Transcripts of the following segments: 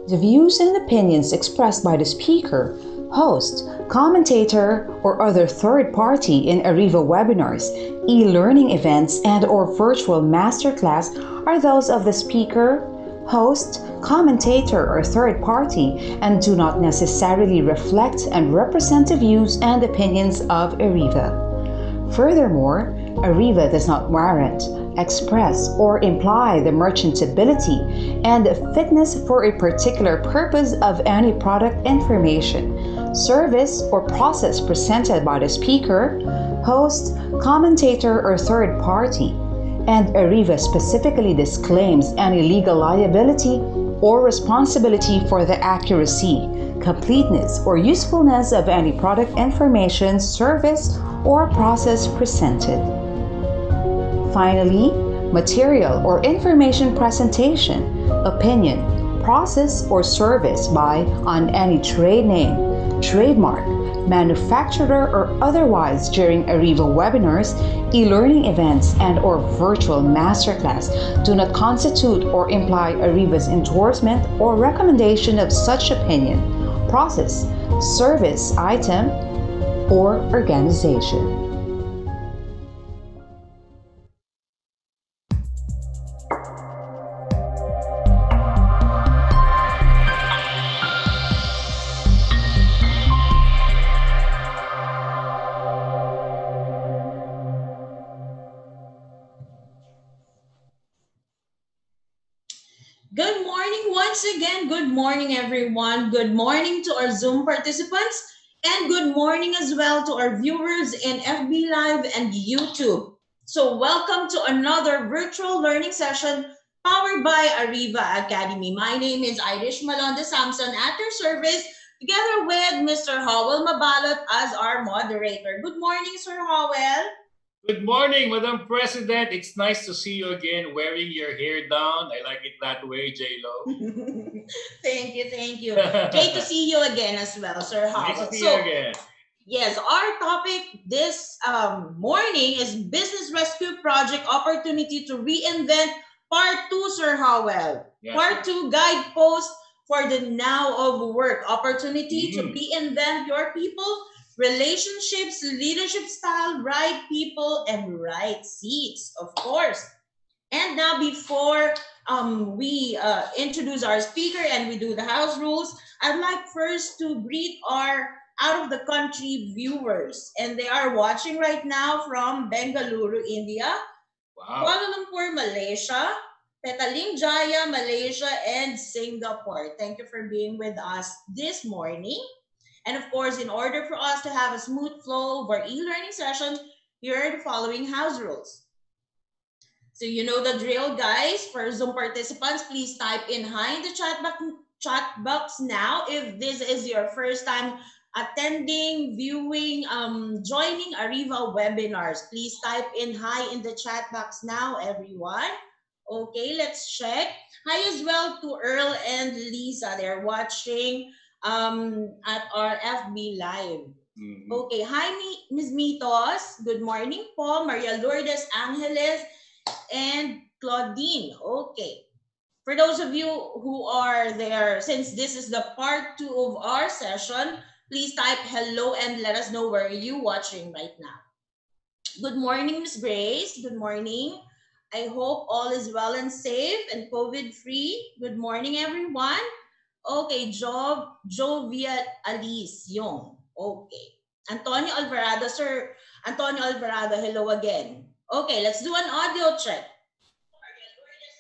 The views and opinions expressed by the speaker, host, commentator, or other third party in Ariva webinars, e-learning events, and/or virtual masterclass are those of the speaker, host, commentator, or third party and do not necessarily reflect and represent the views and opinions of Ariva. Furthermore, Ariva does not warrant, express, or imply the merchantability and fitness for a particular purpose of any product information, service, or process presented by the speaker, host, commentator, or third party, and Ariva specifically disclaims any legal liability or responsibility for the accuracy, completeness, or usefulness of any product information, service, or process presented. Finally, material or information presentation, opinion, process, or service by on any trade name, trademark, manufacturer, or otherwise during Ariva webinars, e-learning events, and/or virtual masterclass do not constitute or imply Ariva's endorsement or recommendation of such opinion, process, service, item, or organization. Good morning once again. Good morning, everyone. Good morning to our Zoom participants, and good morning as well to our viewers in FB Live and YouTube. So welcome to another virtual learning session powered by Ariva Academy. My name is Irish Malonda Samson at your service, together with Mr. Howell Mabalot as our moderator. Good morning, Sir Howell. Good morning, Madam President. It's nice to see you again wearing your hair down. I like it that way, J-Lo. Thank you, thank you. Great to see you again as well, Sir Howell. Nice to see you again. Yes, our topic this morning is Business Rescue Project Opportunity to Reinvent Part 2, Sir Howell. Yes. Part 2 guidepost for the now of work. Opportunity to reinvent your people, relationships, leadership style, right people, and right seats, of course. And now before we introduce our speaker and we do the house rules, I'd like first to greet our out of the country viewers. And they are watching right now from Bengaluru, India, Kuala Lumpur, Malaysia, Petaling Jaya, Malaysia, and Singapore. Thank you for being with us this morning. And of course, in order for us to have a smooth flow of our e-learning session, here are the following house rules. So you know the drill, guys. For Zoom participants, please type in hi in the chat box now. If this is your first time attending, viewing, joining Ariva webinars, please type in hi in the chat box now, everyone. Okay, let's check. Hi as well to Earl and Lisa. They're watching at our FB Live. Okay, hi Ms. Mitos. Good morning po. Maria Lourdes Angeles and Claudine. Okay. For those of you who are there, since this is the part 2 of our session, please type hello and let us know where you're watching right now. Good morning, Ms. Grace. Good morning. I hope all is well and safe and COVID-free. Good morning, everyone. Okay, Jovial Alice Yung. Okay. Antonio Alvarado, Sir Antonio Alvarado, hello again. Okay, let's do an audio check.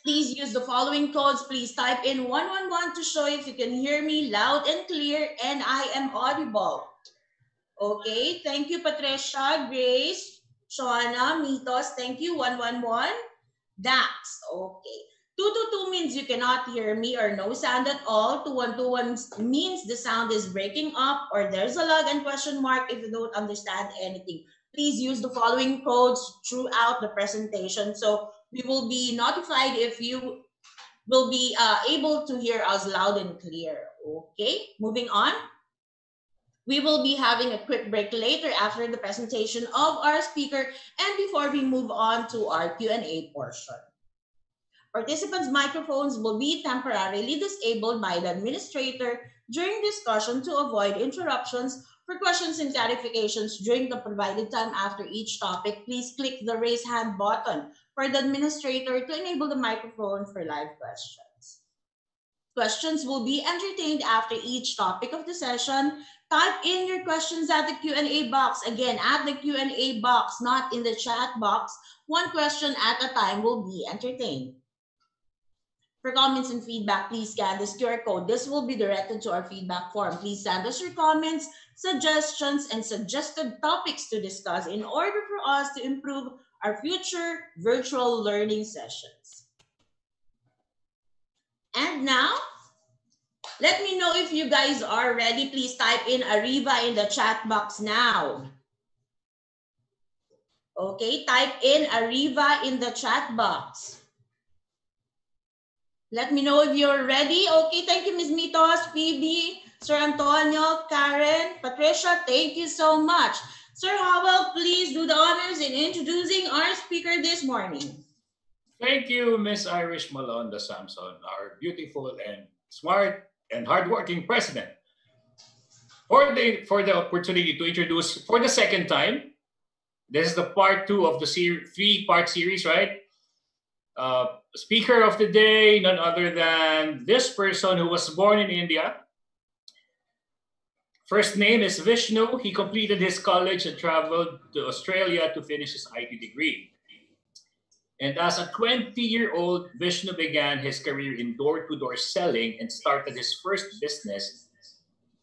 Please use the following codes. Please type in 111 to show if you can hear me loud and clear and I am audible. Okay, thank you, Patricia, Grace, Joanna, Mitos, thank you, 111. Dax, okay. 222 means you cannot hear me or no sound at all. 2121 means the sound is breaking up or there's a lag and question mark if you don't understand anything. Please use the following codes throughout the presentation. So we will be notified if you will be able to hear us loud and clear. Okay, moving on. We will be having a quick break later after the presentation of our speaker and before we move on to our Q&A portion. Participants' microphones will be temporarily disabled by the administrator during discussion to avoid interruptions. For questions and clarifications during the provided time after each topic, please click the raise hand button for the administrator to enable the microphone for live questions. Questions will be entertained after each topic of the session. Type in your questions at the Q&A box. Again, at the Q&A box, not in the chat box. One question at a time will be entertained. For comments and feedback, please scan this QR code. This will be directed to our feedback form. Please send us your comments, suggestions, and suggested topics to discuss in order for us to improve our future virtual learning sessions. And now, let me know if you guys are ready. Please type in Ariva in the chat box now. Okay, type in Ariva in the chat box. Let me know if you're ready. Okay, thank you, Ms. Mitos, Phoebe, Sir Antonio, Karen, Patricia, thank you so much. Sir Howell, please do the honors in introducing our speaker this morning. Thank you, Miss Irish Malonda Samson, our beautiful and smart and hardworking president, for the opportunity to introduce for the second time. This is the part 2 of the three-part series, right? Speaker of the day, none other than this person who was born in India. First name is Vishnu. He completed his college and traveled to Australia to finish his IT degree. And as a 20-year-old, Vishnu began his career in door-to-door selling and started his first business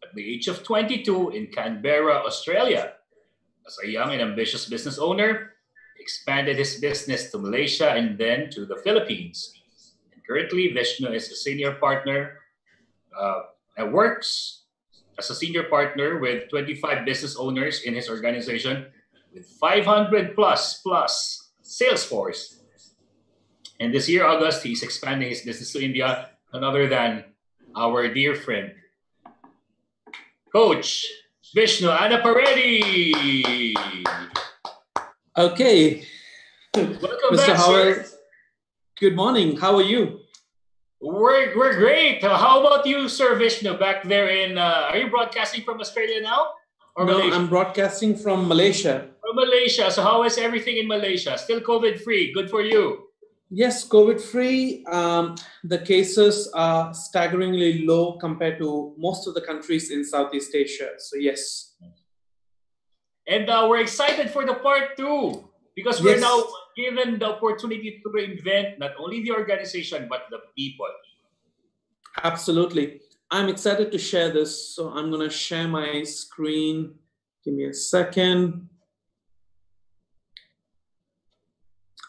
at the age of 22 in Canberra, Australia. As a young and ambitious business owner, he expanded his business to Malaysia and then to the Philippines. And currently, Vishnu is a senior partner and works as a senior partner with 25 business owners in his organization with 500 plus sales force. And this year, August, he's expanding his business to India, none other than our dear friend, Coach Vishnu Annapareddy. Okay. Welcome Mr. back, Howard. sir. Good morning. How are you? We're great. How about you, Sir Vishnu, back there in, are you broadcasting from Australia now? Or No, Malaysia? I'm broadcasting from Malaysia. From Malaysia. So how is everything in Malaysia? Still COVID-free. Good for you. Yes, COVID-free. The cases are staggeringly low compared to most of the countries in Southeast Asia. So yes. And we're excited for the part 2 because we're now given the opportunity to reinvent not only the organization, but the people. Absolutely. I'm excited to share this. So I'm going to share my screen. Give me a second.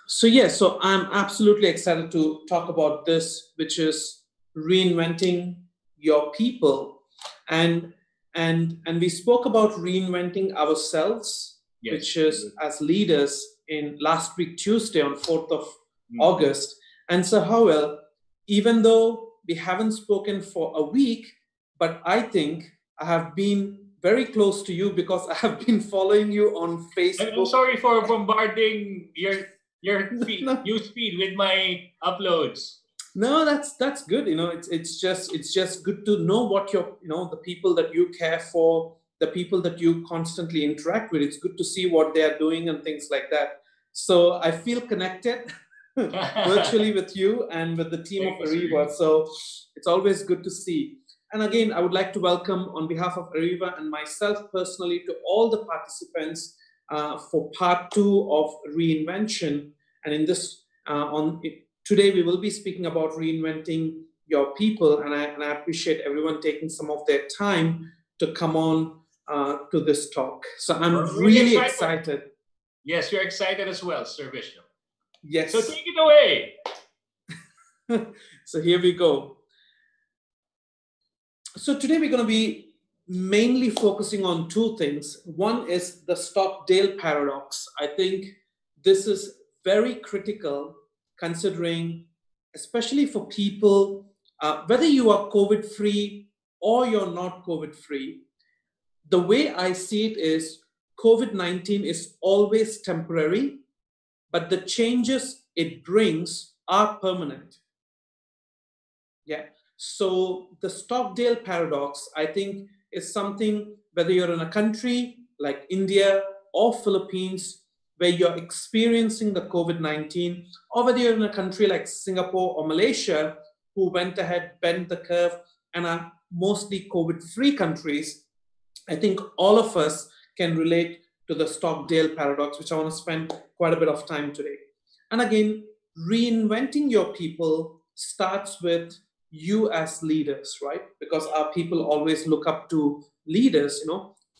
So yes, so I'm absolutely excited to talk about this, which is reinventing your people. And we spoke about reinventing ourselves, yes, which is as leaders in last week, Tuesday on 4th of August. And so Howell, even though we haven't spoken for a week, but I think I have been very close to you because I have been following you on Facebook. I'm sorry for bombarding your news feed with my uploads. No, that's good. You know, it's just good to know what your, the people that you care for, the people that you constantly interact with. It's good to see what they are doing and things like that. So I feel connected virtually with you and with the team of Ariva. So it's always good to see. And again, I would like to welcome on behalf of Ariva and myself personally to all the participants for part 2 of reinvention. And in this today we will be speaking about reinventing your people, and I appreciate everyone taking some of their time to come on to this talk. So I'm really excited. Yes, you're excited as well, Sir Vishnu. Yes. So take it away. So here we go. So today we're going to be mainly focusing on 2 things. One is the Stockdale paradox. I think this is very critical considering, especially for people, whether you are COVID-free or you're not COVID-free. The way I see it is COVID-19 is always temporary, but the changes it brings are permanent. Yeah. So the Stockdale paradox, I think, is something, whether you're in a country like India or Philippines, where you're experiencing the COVID-19, or whether you're in a country like Singapore or Malaysia, who went ahead, bent the curve, and are mostly COVID-free countries, I think all of us can relate to the Stockdale paradox, which I want to spend quite a bit of time today. And again, reinventing your people starts with you as leaders, right? Because our people always look up to leaders,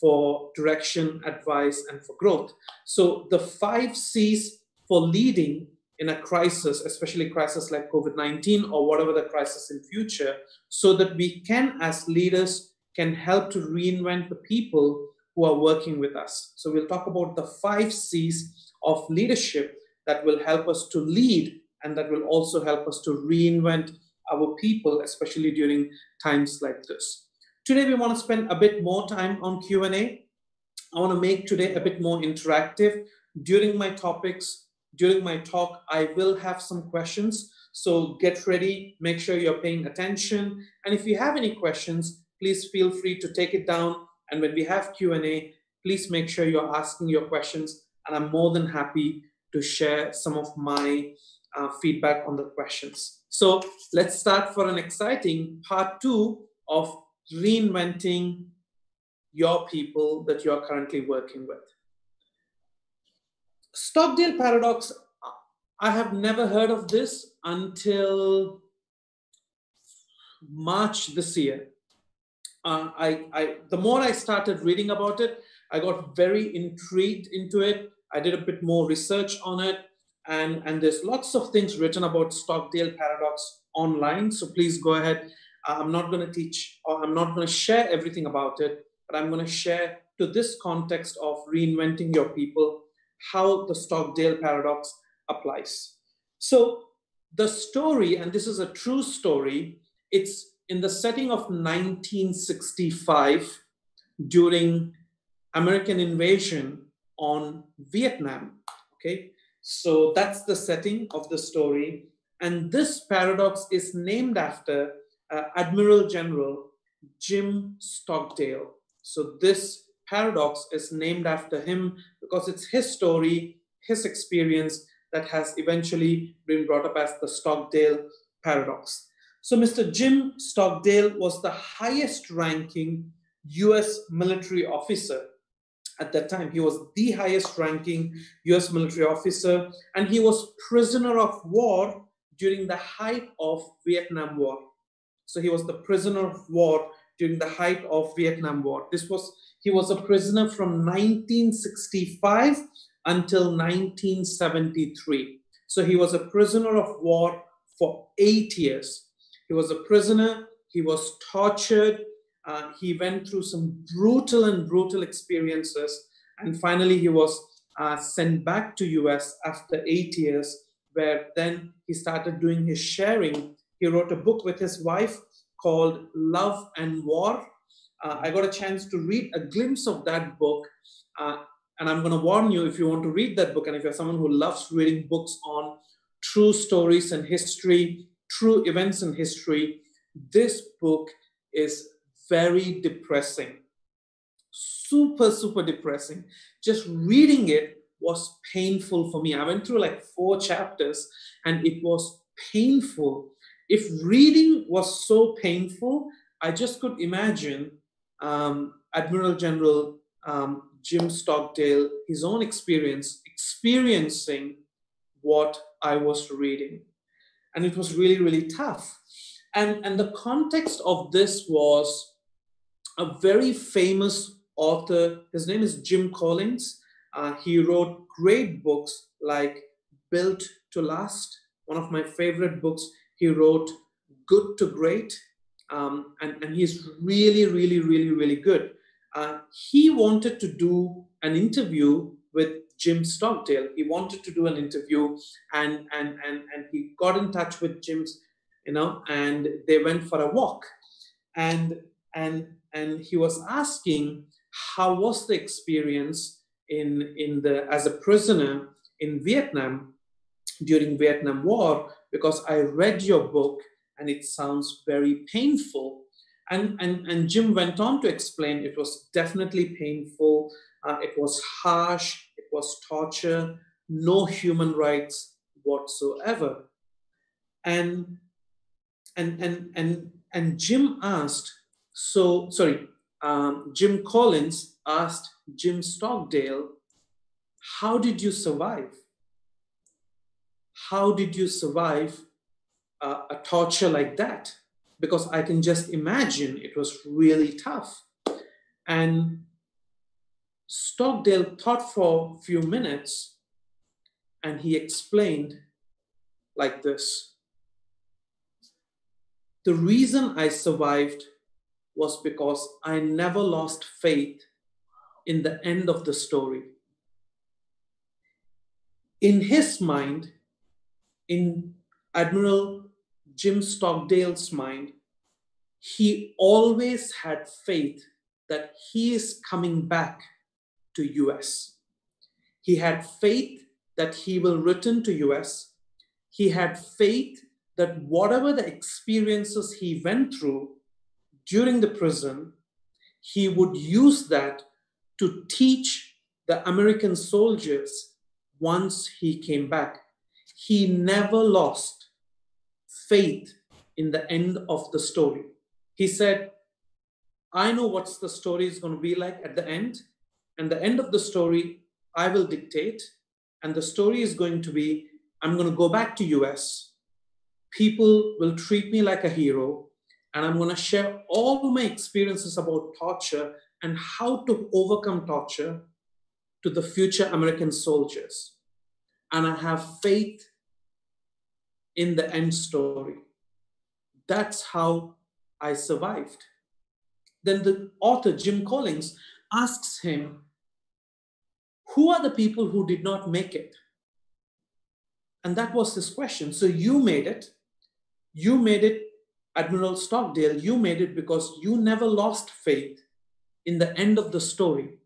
for direction, advice, and for growth. So the 5 C's for leading in a crisis, especially a crisis like COVID-19 or whatever the crisis in future, so that we can, as leaders, can help to reinvent the people who are working with us. So we'll talk about the 5 C's of leadership that will help us to lead, and that will also help us to reinvent our people, especially during times like this. Today, we want to spend a bit more time on Q&A. I want to make today a bit more interactive. During my topics, during my talk, I will have some questions. So get ready, make sure you're paying attention. And if you have any questions, please feel free to take it down. And when we have Q&A, please make sure you're asking your questions. And I'm more than happy to share some of my feedback on the questions. So let's start for an exciting part 2 of reinventing your people that you're currently working with. Stockdale paradox, I have never heard of this until March this year. The more I started reading about it, I got very intrigued into it. I did a bit more research on it, and there's lots of things written about Stockdale paradox online. So please go ahead. I'm not going to teach, or I'm not going to share everything about it, but I'm going to share to this context of reinventing your people, how the Stockdale paradox applies. So the story, and this is a true story, it's in the setting of 1965 during American invasion on Vietnam. Okay, so that's the setting of the story. And this paradox is named after Admiral General Jim Stockdale. So this paradox is named after him because it's his story, his experience that has eventually been brought up as the Stockdale paradox. So Mr. Jim Stockdale was the highest ranking US military officer at that time. He was the highest ranking US military officer, and he was prisoner of war during the height of Vietnam War. So he was the prisoner of war during the height of Vietnam War. He was a prisoner from 1965 until 1973. So he was a prisoner of war for 8 years. He was a prisoner, he was tortured, he went through some brutal experiences, and finally he was sent back to US after 8 years, where then he started doing his sharing. He wrote a book with his wife called Love and War. I got a chance to read a glimpse of that book, and I'm going to warn you, if you want to read that book, and if you're someone who loves reading books on true stories and history, true events in history, this book is very depressing. Super depressing. Just reading it was painful for me. I went through like 4 chapters and it was painful. If reading was so painful, I just could imagine Admiral General Jim Stockdale, his own experiencing what I was reading. And it was really tough. And the context of this was a very famous author. His name is Jim Collins. He wrote great books like Built to Last. One of my favorite books. He wrote Good to Great. And he's really good. He wanted to do an interview with Jim Stockdale. He wanted to do an interview, and he got in touch with Jim's, and they went for a walk, and he was asking how was the experience as a prisoner in Vietnam during Vietnam War, because I read your book and it sounds very painful. And Jim went on to explain it was definitely painful. It was harsh. It was torture. No human rights whatsoever. And Jim asked, Jim Collins asked Jim Stockdale, how did you survive? How did you survive a torture like that? Because I can just imagine it was really tough. And Stockdale thought for a few minutes and he explained like this. The reason I survived was because I never lost faith in the end of the story. In his mind, in Admiral Jim Stockdale's mind, he always had faith that he is coming back to US. He had faith that he will return to US. He had faith that whatever the experiences he went through during the prison, he would use that to teach the American soldiers once he came back. He never lost faith in the end of the story. He said, I know what the story is going to be like at the end. And the end of the story, I will dictate. And the story is going to be, I'm going to go back to US. People will treat me like a hero. And I'm going to share all my experiences about torture and how to overcome torture to the future American soldiers. And I have faith in the end story. That's how I survived. Then the author, Jim Collins, asks him, who are the people who did not make it? And that was his question. So you made it. You made it, Admiral Stockdale. You made it because you never lost faith in the end of the story.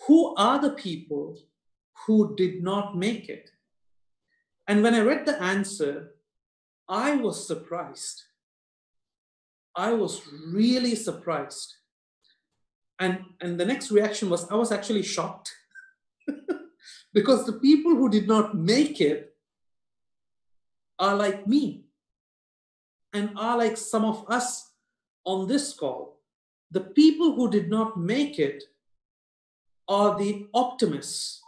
Who are the people who did not make it? And when I read the answer, I was surprised. I was really surprised. And the next reaction was, I was actually shocked. Because the people who did not make it are like me and are like some of us on this call. The people who did not make it are the optimists.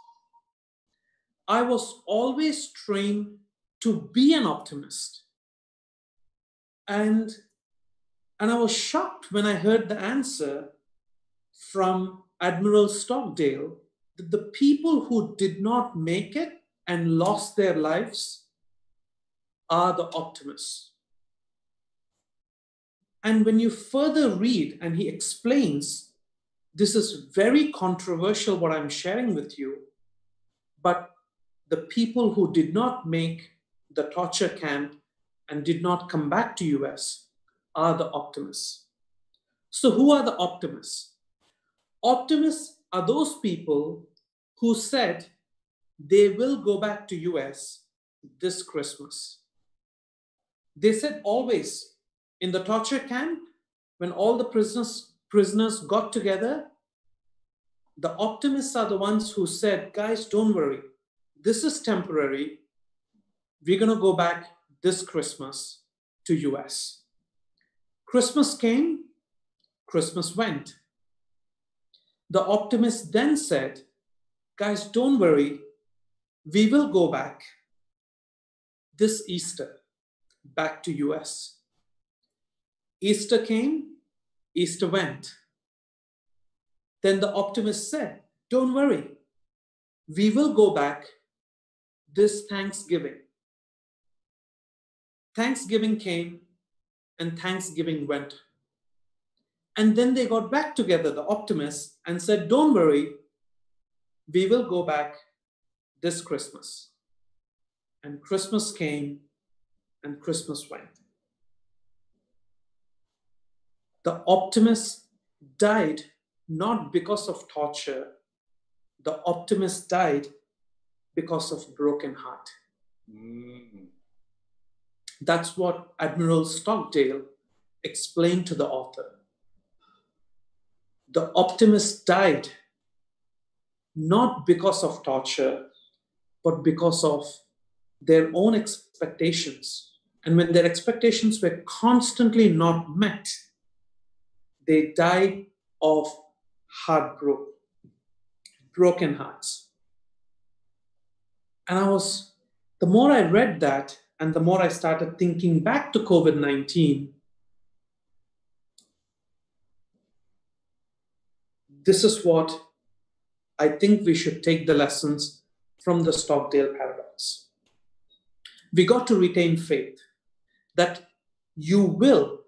I was always trained to be an optimist. And I was shocked when I heard the answer from Admiral Stockdale that the people who did not make it and lost their lives are the optimists. And when you further read, and he explains, this is very controversial what I'm sharing with you, but the people who did not make the torture camp and did not come back to US are the optimists. So who are the optimists? Optimists are those people who said they will go back to US this Christmas. They said always in the torture camp, when all the prisoners got together, the optimists are the ones who said, guys, don't worry. This is temporary. We're going to go back this Christmas to US. Christmas came, Christmas went. The optimist then said, guys, don't worry. We will go back this Easter back to US. Easter came, Easter went. Then the optimist said, don't worry. We will go back this Thanksgiving. Thanksgiving came and Thanksgiving went. And then they got back together, the optimists, and said, don't worry, we will go back this Christmas. And Christmas came and Christmas went. The optimists died not because of torture. The optimists died because of broken heart. That's what Admiral Stockdale explained to the author. The optimists died not because of torture, but because of their own expectations. And when their expectations were constantly not met, they died of broken hearts. And the more I read that, and the more I started thinking back to COVID-19, this is what I think we should take the lessons from the Stockdale paradox. We got to retain faith that we will,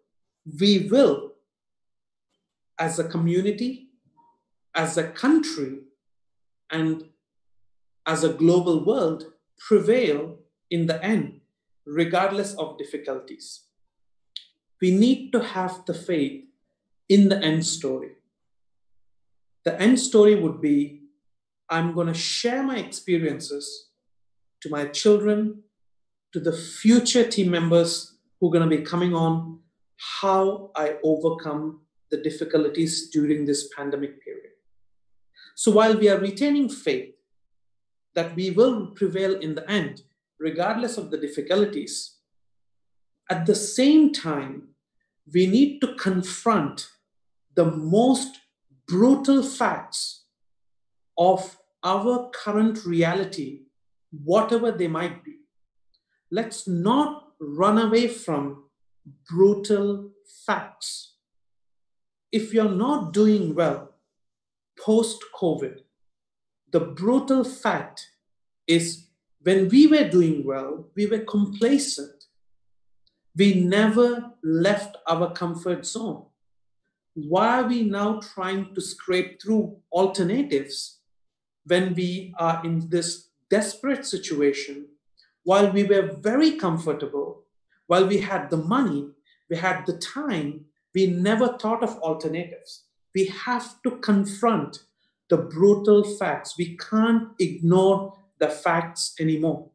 as a community, as a country, and as a global world, prevail in the end, regardless of difficulties. We need to have the faith in the end story. The end story would be, I'm going to share my experiences to my children, to the future team members who are going to be coming on, how I overcome the difficulties during this pandemic period. So while we are retaining faith that we will prevail in the end, regardless of the difficulties, at the same time, we need to confront the most brutal facts of our current reality, whatever they might be. Let's not run away from brutal facts. If you're not doing well post-COVID, the brutal fact is when we were doing well, we were complacent. We never left our comfort zone. Why are we now trying to scrape through alternatives when we are in this desperate situation? While we were very comfortable, while we had the money, we had the time, we never thought of alternatives. We have to confront the brutal facts. We can't ignore the facts anymore.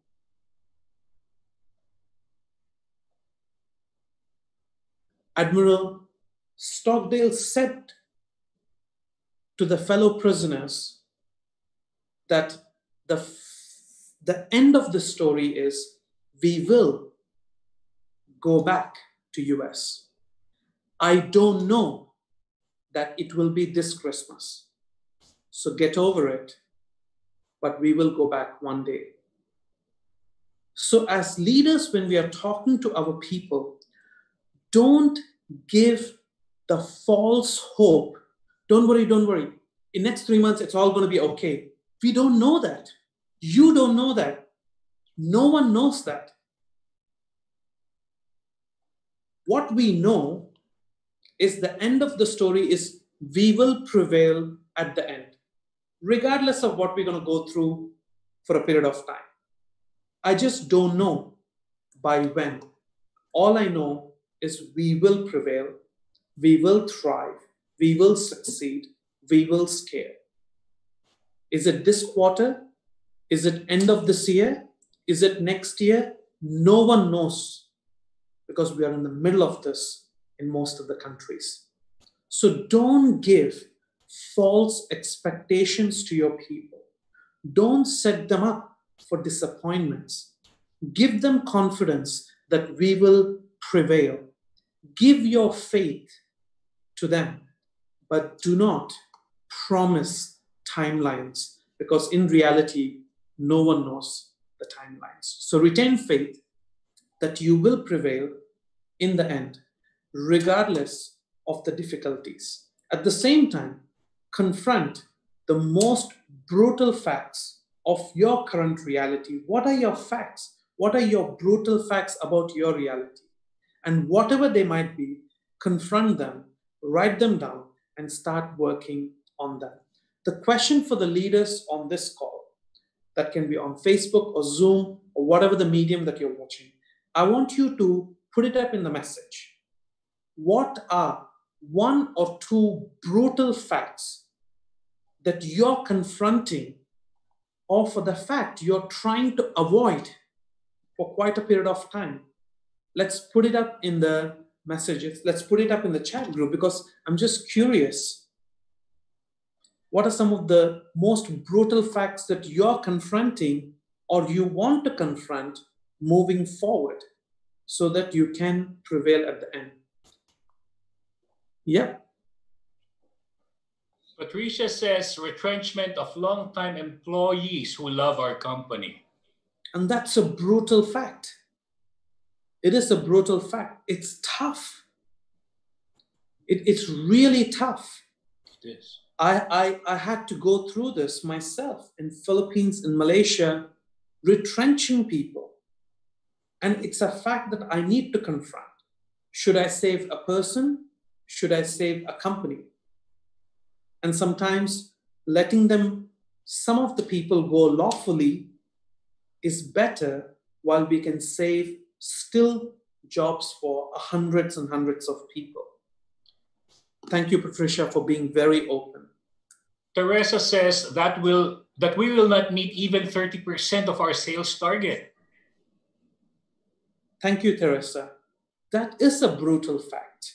Admiral Stockdale said to the fellow prisoners that the end of the story is we will go back to US. I don't know that it will be this Christmas. So get over it, but we will go back one day. So as leaders, when we are talking to our people, don't give the false hope. Don't worry. In next 3 months, it's all going to be okay. We don't know that. You don't know that. No one knows that. What we know is the end of the story is we will prevail at the end, regardless of what we're going to go through for a period of time. I just don't know by when. All I know is we will prevail, we will thrive, we will succeed, we will scale. Is it this quarter? Is it end of this year? Is it next year? No one knows, because we are in the middle of this in most of the countries. So don't give false expectations to your people. Don't set them up for disappointments. Give them confidence that we will prevail. Give your faith to them, but do not promise timelines, because in reality, no one knows the timelines. So retain faith that you will prevail in the end, regardless of the difficulties. At the same time, confront the most brutal facts of your current reality. What are your facts? What are your brutal facts about your reality? And whatever they might be, confront them, write them down, and start working on them. The question for the leaders on this call, that can be on Facebook or Zoom or whatever the medium that you're watching, I want you to put it up in the message. What are 1 or 2 brutal facts that you're confronting, or for the fact you're trying to avoid for quite a period of time? let's put it up in the messages. Let's put it up in the chat group, because I'm just curious. What are some of the most brutal facts that you're confronting or you want to confront moving forward so that you can prevail at the end? Yeah. Patricia says retrenchment of long-time employees who love our company. And that's a brutal fact. It is a brutal fact. It's tough. It's really tough. It is. I had to go through this myself in Philippines, in Malaysia, retrenching people. And it's a fact that I need to confront. Should I save a person? Should I save a company? And sometimes letting some of the people go lawfully is better, while we can save still jobs for hundreds and hundreds of people. Thank you, Patricia, for being very open. Teresa says that we will not meet even 30% of our sales target. Thank you, Teresa. That is a brutal fact.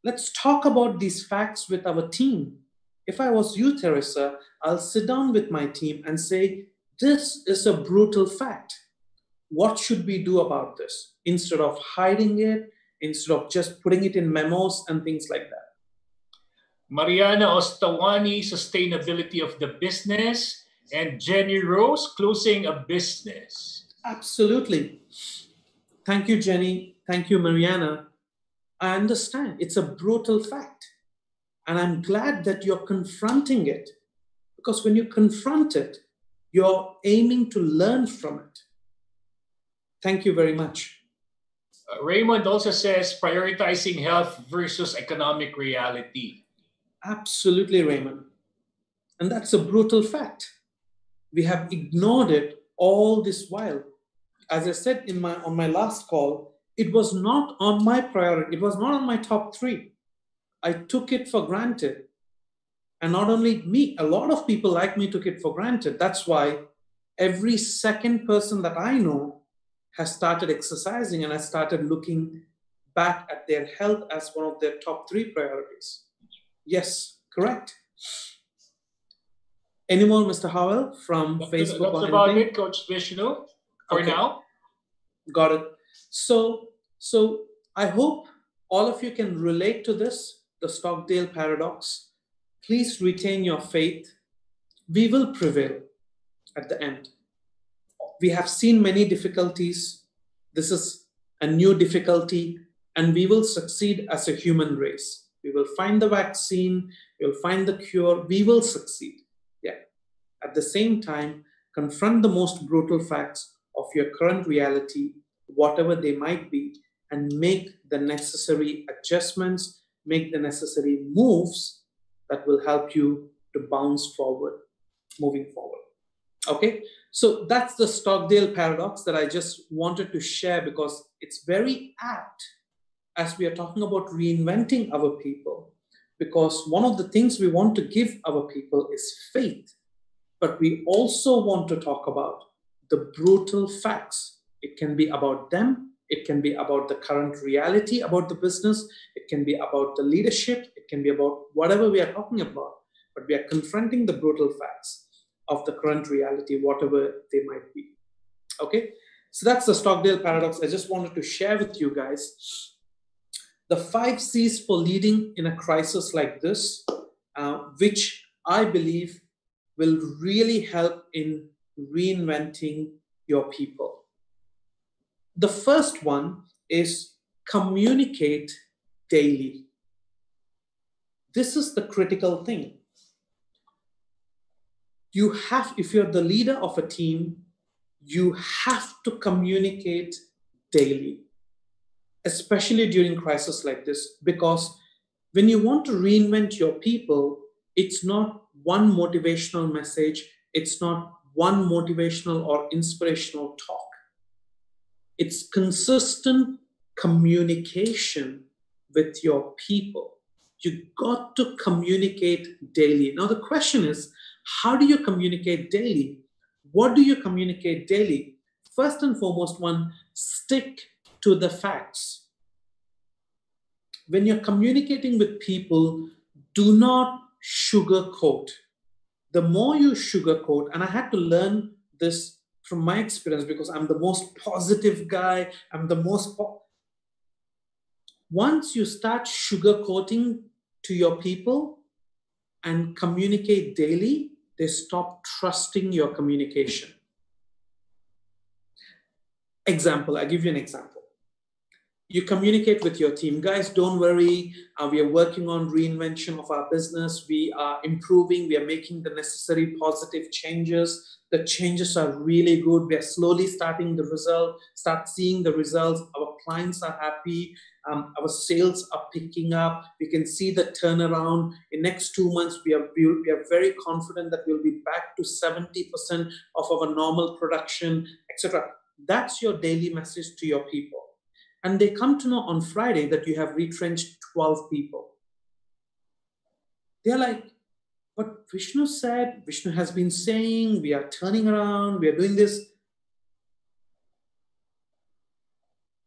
Let's talk about these facts with our team. If I was you, Teresa, I'll sit down with my team and say, this is a brutal fact. What should we do about this? Instead of hiding it, instead of just putting it in memos and things like that. Mariana Ostawani, sustainability of the business, and Jenny Rose, closing a business. Absolutely. Thank you, Jenny. Thank you, Mariana. I understand it's a brutal fact. And I'm glad that you're confronting it, because when you confront it, you're aiming to learn from it. Thank you very much. Raymond also says prioritizing health versus economic reality. Absolutely, Raymond. And that's a brutal fact. We have ignored it all this while. As I said on my last call, it was not on my priority. It was not on my top 3. I took it for granted. And not only me, a lot of people like me took it for granted. That's why every second person that I know has started exercising and has started looking back at their health as one of their top 3 priorities. Yes, correct. Any more, Mr. Howell, from Facebook? That's about it, Coach Vishnu, for now. Got it. So I hope all of you can relate to this, the Stockdale paradox. Please retain your faith. We will prevail at the end. We have seen many difficulties. This is a new difficulty, and we will succeed as a human race. We will find the vaccine, we'll find the cure, we will succeed. Yeah. At the same time, confront the most brutal facts of your current reality, whatever they might be, and make the necessary adjustments, make the necessary moves that will help you to bounce forward, moving forward. Okay, so that's the Stockdale paradox that I just wanted to share, because it's very apt as we are talking about reinventing our people, because one of the things we want to give our people is faith, but we also want to talk about the brutal facts. It can be about them, it can be about the current reality about the business, it can be about the leadership, it can be about whatever we are talking about, but we are confronting the brutal facts of the current reality, whatever they might be. Okay, so that's the Stockdale paradox. I just wanted to share with you guys the 5 C's for leading in a crisis like this, which I believe will really help in reinventing your people. The first one is communicate daily. This is the critical thing. You have, if you're the leader of a team, you have to communicate daily, especially during crises like this, because when you want to reinvent your people, it's not one motivational message, it's not one motivational or inspirational talk. It's consistent communication with your people. You got to communicate daily. Now the question is, how do you communicate daily? What do you communicate daily? First and foremost, one, stick to the facts. When you're communicating with people, do not sugarcoat. The more you sugarcoat, and I had to learn this from my experience because I'm the most positive guy, once you start sugarcoating to your people and communicate daily, they stop trusting your communication. Example, I'll give you an example. You communicate with your team. Guys, don't worry. We are working on reinvention of our business. We are improving. We are making the necessary positive changes. The changes are really good. We are slowly start seeing the results. Our clients are happy. Our sales are picking up. We can see the turnaround. In next 2 months, we are very confident that we'll be back to 70% of our normal production, etc. That's your daily message to your people. And they come to know on Friday that you have retrenched 12 people. They're like, what Vishnu said, Vishnu has been saying, we are turning around, we are doing this.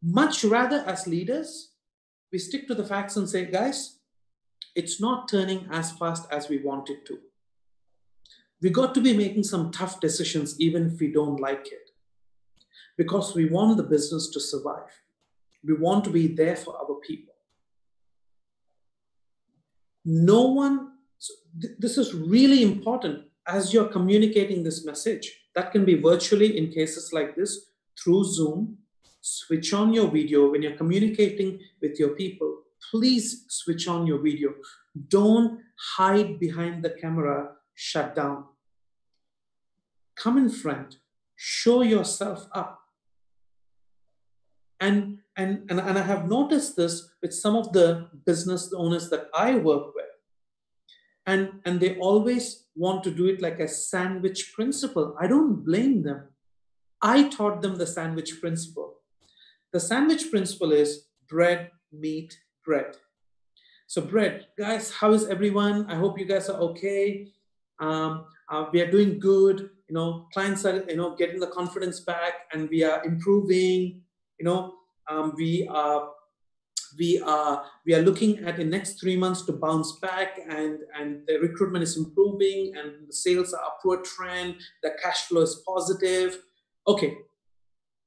Much rather as leaders, we stick to the facts and say, guys, it's not turning as fast as we want it to. We got to be making some tough decisions even if we don't like it. Because we want the business to survive. We want to be there for our people. This is really important as you're communicating this message. That can be virtually in cases like this, through Zoom. Switch on your video. When you're communicating with your people, please switch on your video. Don't hide behind the camera, shut down. Come in front, show yourself up. And I have noticed this with some of the business owners that I work with. And they always want to do it like a sandwich principle. I don't blame them. I taught them the sandwich principle. The sandwich principle is bread, meat, bread. So bread, guys, how is everyone? I hope you guys are okay. We are doing good. Clients are, getting the confidence back, and we are improving. We are looking at the next 3 months to bounce back, and the recruitment is improving, and the sales are upward trend. The cash flow is positive. Okay,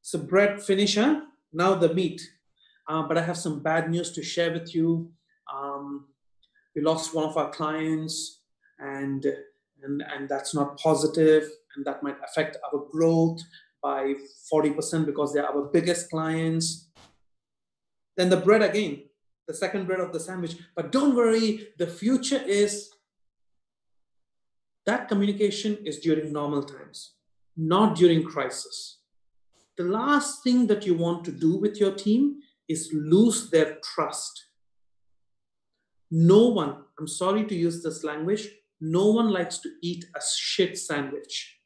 so bread finish, huh? Now the meat. But I have some bad news to share with you. We lost one of our clients, and that's not positive, and that might affect our growth by 40% because they are our biggest clients. Then the bread again, the second bread of the sandwich. But don't worry, the future is that communication is during normal times, not during crisis. The last thing that you want to do with your team is lose their trust. No one, I'm sorry to use this language, no one likes to eat a shit sandwich.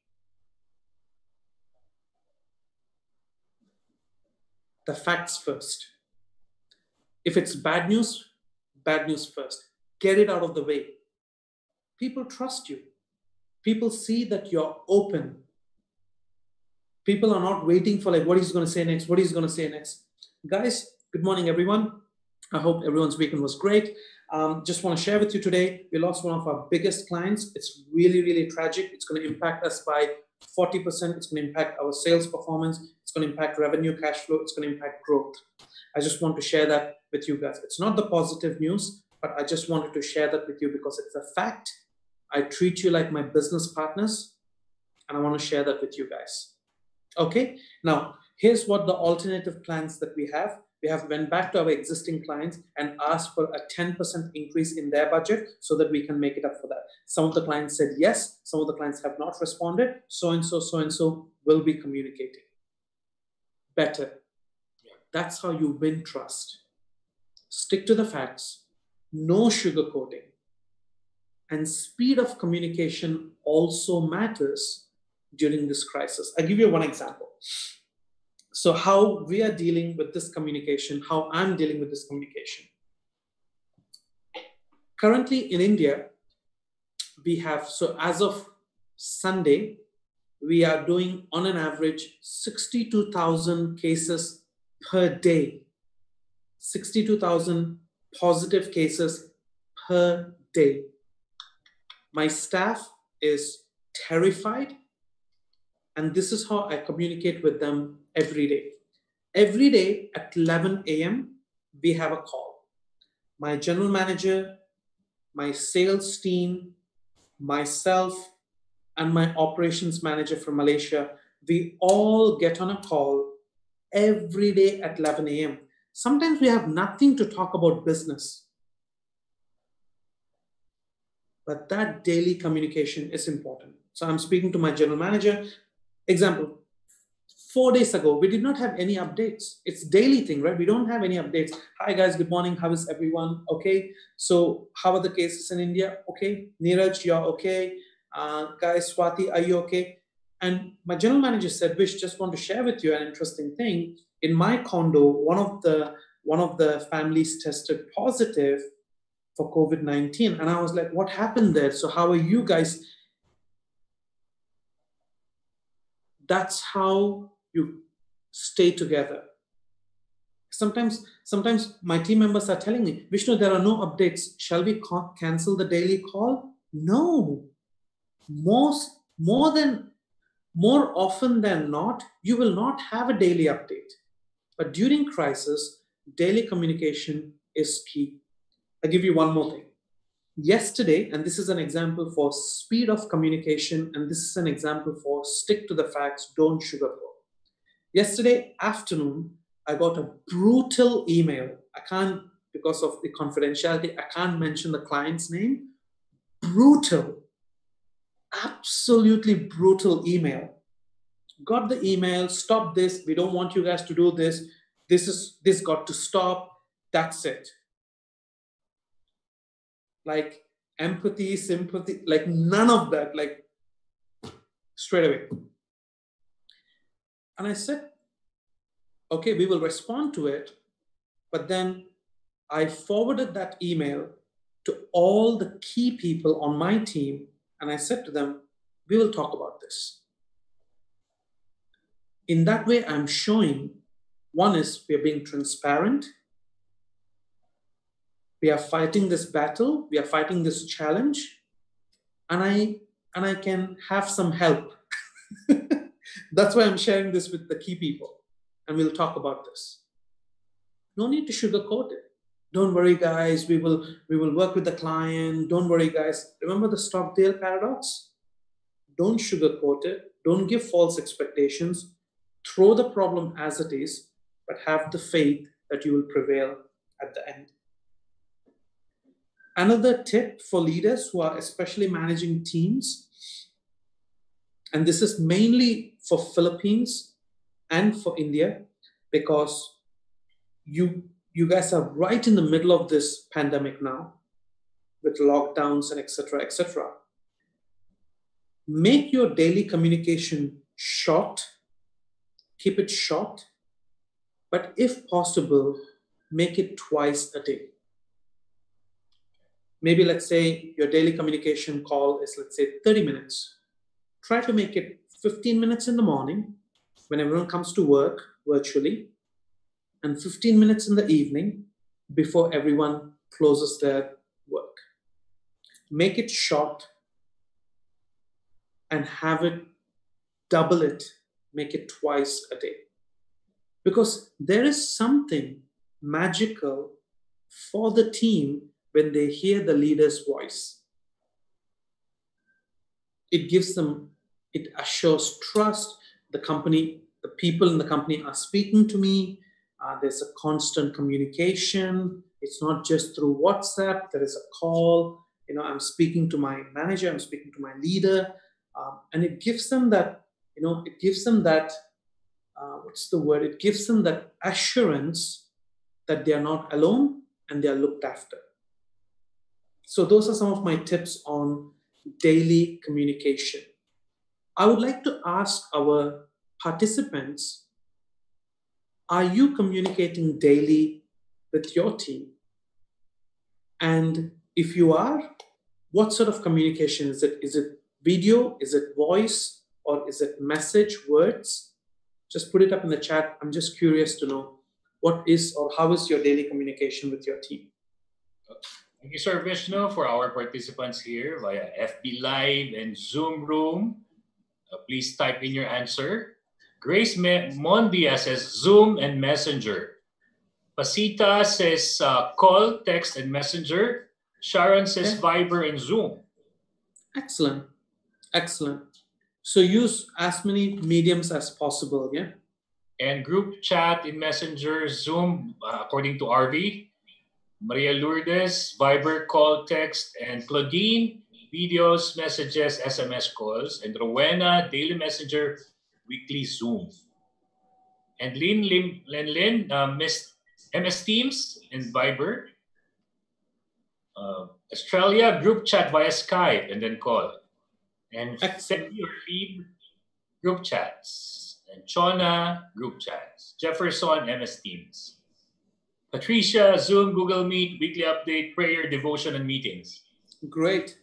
The facts first. If it's bad news first. Get it out of the way. People trust you. People see that you're open. People are not waiting for what he's going to say next, what he's going to say next. Guys, good morning, everyone. I hope everyone's weekend was great. Just want to share with you today, we lost one of our biggest clients. It's really, really tragic. It's going to impact us by 40%. It's going to impact our sales performance. It's going to impact revenue, cash flow. It's going to impact growth. I just want to share that with you guys. It's not the positive news, but I just wanted to share that with you because it's a fact. I treat you like my business partners, and I want to share that with you guys. Okay, now here's what the alternative plans that we have. We have went back to our existing clients and asked for a 10% increase in their budget so that we can make it up for that. Some of the clients said yes, some of the clients have not responded. So and so will be communicating better. That's how you win trust. Stick to the facts, no sugarcoating. And speed of communication also matters during this crisis. I'll give you one example. So how we are dealing with this communication, how I'm dealing with this communication. Currently in India, we have, so as of Sunday, we are doing on an average 62,000 cases per day. 62,000 positive cases per day. My staff is terrified, and this is how I communicate with them every day. Every day at 11 a.m., we have a call. My general manager, my sales team, myself, and my operations manager from Malaysia, we all get on a call every day at 11 a.m. Sometimes we have nothing to talk about business, but that daily communication is important. So I'm speaking to my general manager. Example, 4 days ago, we did not have any updates. It's daily thing, right? We don't have any updates. Hi guys, good morning. How is everyone? Okay. So how are the cases in India? Okay. Neeraj, you're okay. Guys, Swati, are you okay? And my general manager said, Vish, just want to share with you an interesting thing. In my condo, one of the families tested positive for COVID-19. And I was like, what happened there? So how are you guys? That's how you stay together. Sometimes my team members are telling me, Vishnu, there are no updates. Shall we cancel the daily call? No. More often than not, you will not have a daily update. But during crisis, daily communication is key. I'll give you one more thing. Yesterday, and this is an example for speed of communication, and this is an example for stick to the facts, don't sugarcoat. Yesterday afternoon, I got a brutal email. I can't, because of the confidentiality, I can't mention the client's name. Brutal, absolutely brutal email. Got the email, stop this, we don't want you guys to do this. This got to stop, that's it. Like empathy, sympathy, like none of that, like straight away. And I said, okay, we will respond to it. But then I forwarded that email to all the key people on my team. And I said to them, we will talk about this. In that way, I'm showing, one is we are being transparent. We are fighting this battle. We are fighting this challenge. And I can have some help. That's why I'm sharing this with the key people. And we'll talk about this. No need to sugarcoat it. Don't worry, guys. We will work with the client. Don't worry, guys. Remember the Stockdale paradox? Don't sugarcoat it. Don't give false expectations. Throw the problem as it is, but have the faith that you will prevail at the end. Another tip for leaders who are especially managing teams, and this is mainly for Philippines and for India, because you guys are right in the middle of this pandemic now with lockdowns and etc., etc. Make your daily communication short, keep it short, but if possible, make it twice a day. Maybe let's say your daily communication call is, let's say, 30 minutes. Try to make it 15 minutes in the morning when everyone comes to work virtually, and 15 minutes in the evening before everyone closes their work. Make it short and have it, double it, make it twice a day. Because there is something magical for the team when they hear the leader's voice. It gives them, it assures trust. The company, the people in the company are speaking to me. There's a constant communication. It's not just through WhatsApp. There is a call. I'm speaking to my manager. I'm speaking to my leader. And it gives them that, it gives them that, It gives them that assurance that they are not alone and they are looked after. So those are some of my tips on daily communication. I would like to ask our participants, are you communicating daily with your team? And if you are, what sort of communication is it? Is it video? Is it voice? Or is it message, words? Just put it up in the chat. I'm just curious to know what is or how is your daily communication with your team? Thank you, Sir Vishnu, for our participants here via FB Live and Zoom Room. Please type in your answer. Grace Mondia says Zoom and Messenger. Pasita says call, text, and Messenger. Sharon says Viber and Zoom. Excellent. Excellent. So use as many mediums as possible, yeah? And group chat in Messenger, Zoom, according to RV. Maria Lourdes, Viber, call, text, and Claudine, videos, messages, SMS calls. And Rowena, daily messenger, weekly Zoom. And Lynn, MS Teams and Viber. Australia, group chat via Skype and then call. And Femi or Phoebe, group chats. And Chona, group chats. Jefferson, MS Teams. Patricia, Zoom, Google Meet, weekly update, prayer, devotion, and meetings. Great.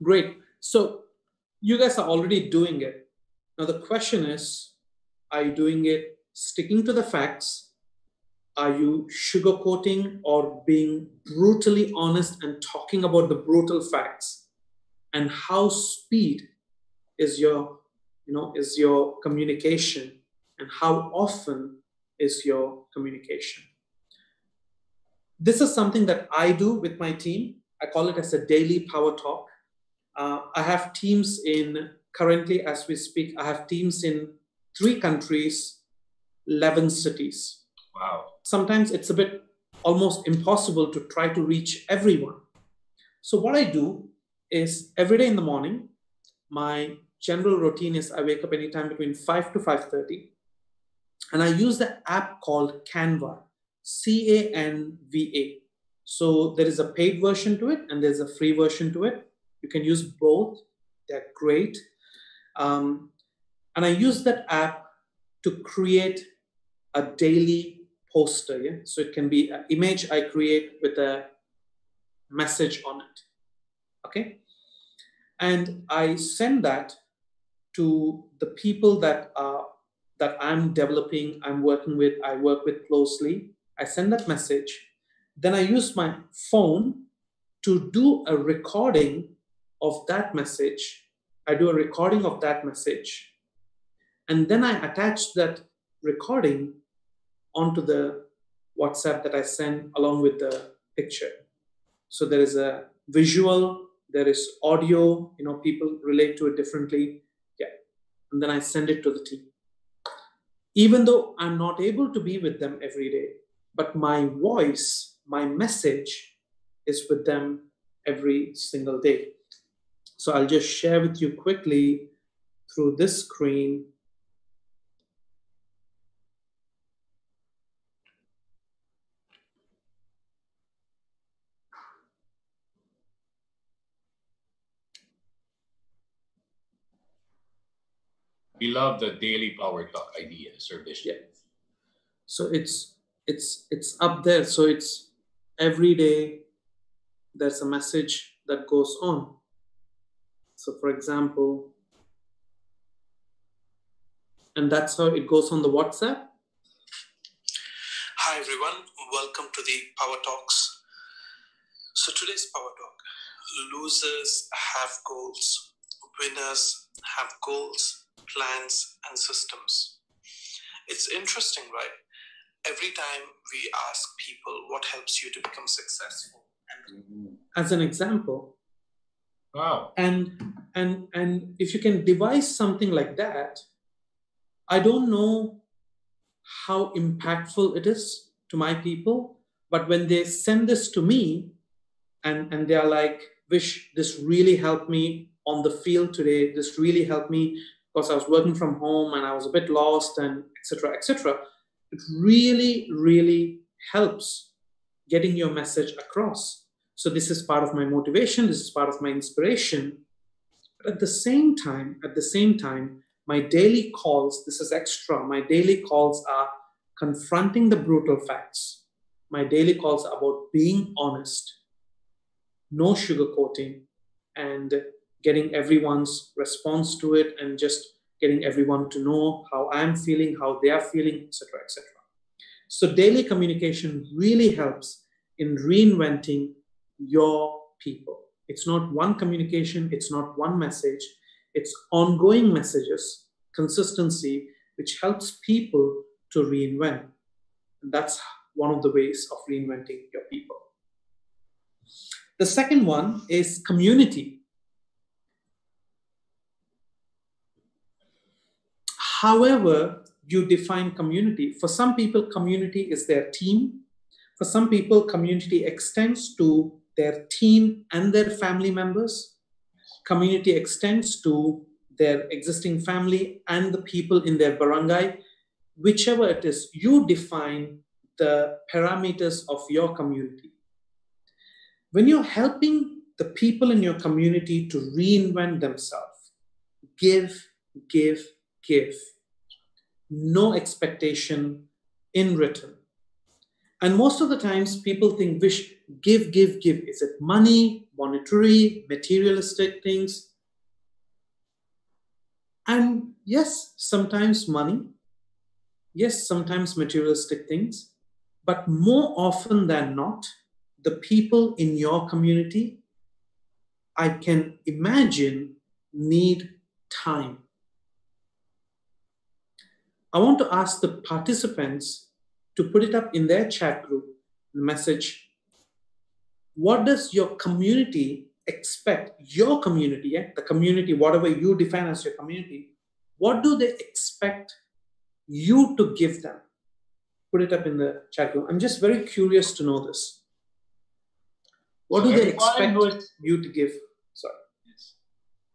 Great. So you guys are already doing it. Now the question is, are you doing it sticking to the facts? Are you sugarcoating or being brutally honest and talking about the brutal facts? And how speed is your, is your communication, and how often is your communication? This is something that I do with my team. I call it as a daily power talk. I have teams currently as we speak, I have teams in 3 countries, 11 cities. Wow. Sometimes it's a bit almost impossible to try to reach everyone. So what I do is every day in the morning, my general routine is I wake up anytime between 5 to 5:30, and I use the app called Canva, CANVA. So there is a paid version to it and there's a free version to it. You can use both. They're great. And I use that app to create a daily poster. Yeah? So it can be an image I create with a message on it. Okay. And I send that to the people that I'm developing, I'm working with, I work with closely. I send that message. Then I use my phone to do a recording of that message. I do a recording of that message. And then I attach that recording onto the WhatsApp that I send along with the picture. So there is a visual, there is audio, people relate to it differently. Yeah. And then I send it to the team. Even though I'm not able to be with them every day, but my voice, my message is with them every single day. So I'll just share with you quickly through this screen. We love the daily power talk idea, Sir Vishnu. Yeah. So it's up there. So it's every day there's a message that goes on. So for example, and that's how it goes on the WhatsApp. Hi everyone, welcome to the Power Talks. So today's Power Talk, losers have goals, winners have goals, plans and systems. It's interesting, right? Every time we ask people what helps you to become successful. As an example. Wow. And if you can devise something like that, I don't know how impactful it is to my people, but when they send this to me and they're like, Vish, this really helped me on the field today. This really helped me because I was working from home and I was a bit lost and etc., etc. It really, really helps getting your message across. So this is part of my motivation. This is part of my inspiration. But at the same time, my daily calls, this is extra. My daily calls are confronting the brutal facts. My daily calls are about being honest, no sugarcoating, and getting everyone's response to it and just getting everyone to know how I'm feeling, how they are feeling, etc., etc. So daily communication really helps in reinventing your people. It's not one communication, it's not one message, it's ongoing messages, consistency, which helps people to reinvent. And that's one of the ways of reinventing your people. The second one is community. However you define community, for some people, community is their team. For some people, community extends to their team and their family members. Community extends to their existing family and the people in their barangay. Whichever it is, you define the parameters of your community. When you're helping the people in your community to reinvent themselves, give, give, give. No expectation in return. And most of the times people think, Vish, give, give, give. Is it money, monetary, materialistic things? And yes, sometimes money. Yes, sometimes materialistic things. But more often than not, the people in your community, I can imagine, need time. I want to ask the participants to put it up in their chat group message. What does your community expect? Your community, the community, whatever you define as your community, what do they expect you to give them? Put it up in the chat group. I'm just very curious to know this. What do they expect you to give? Sorry. Yes.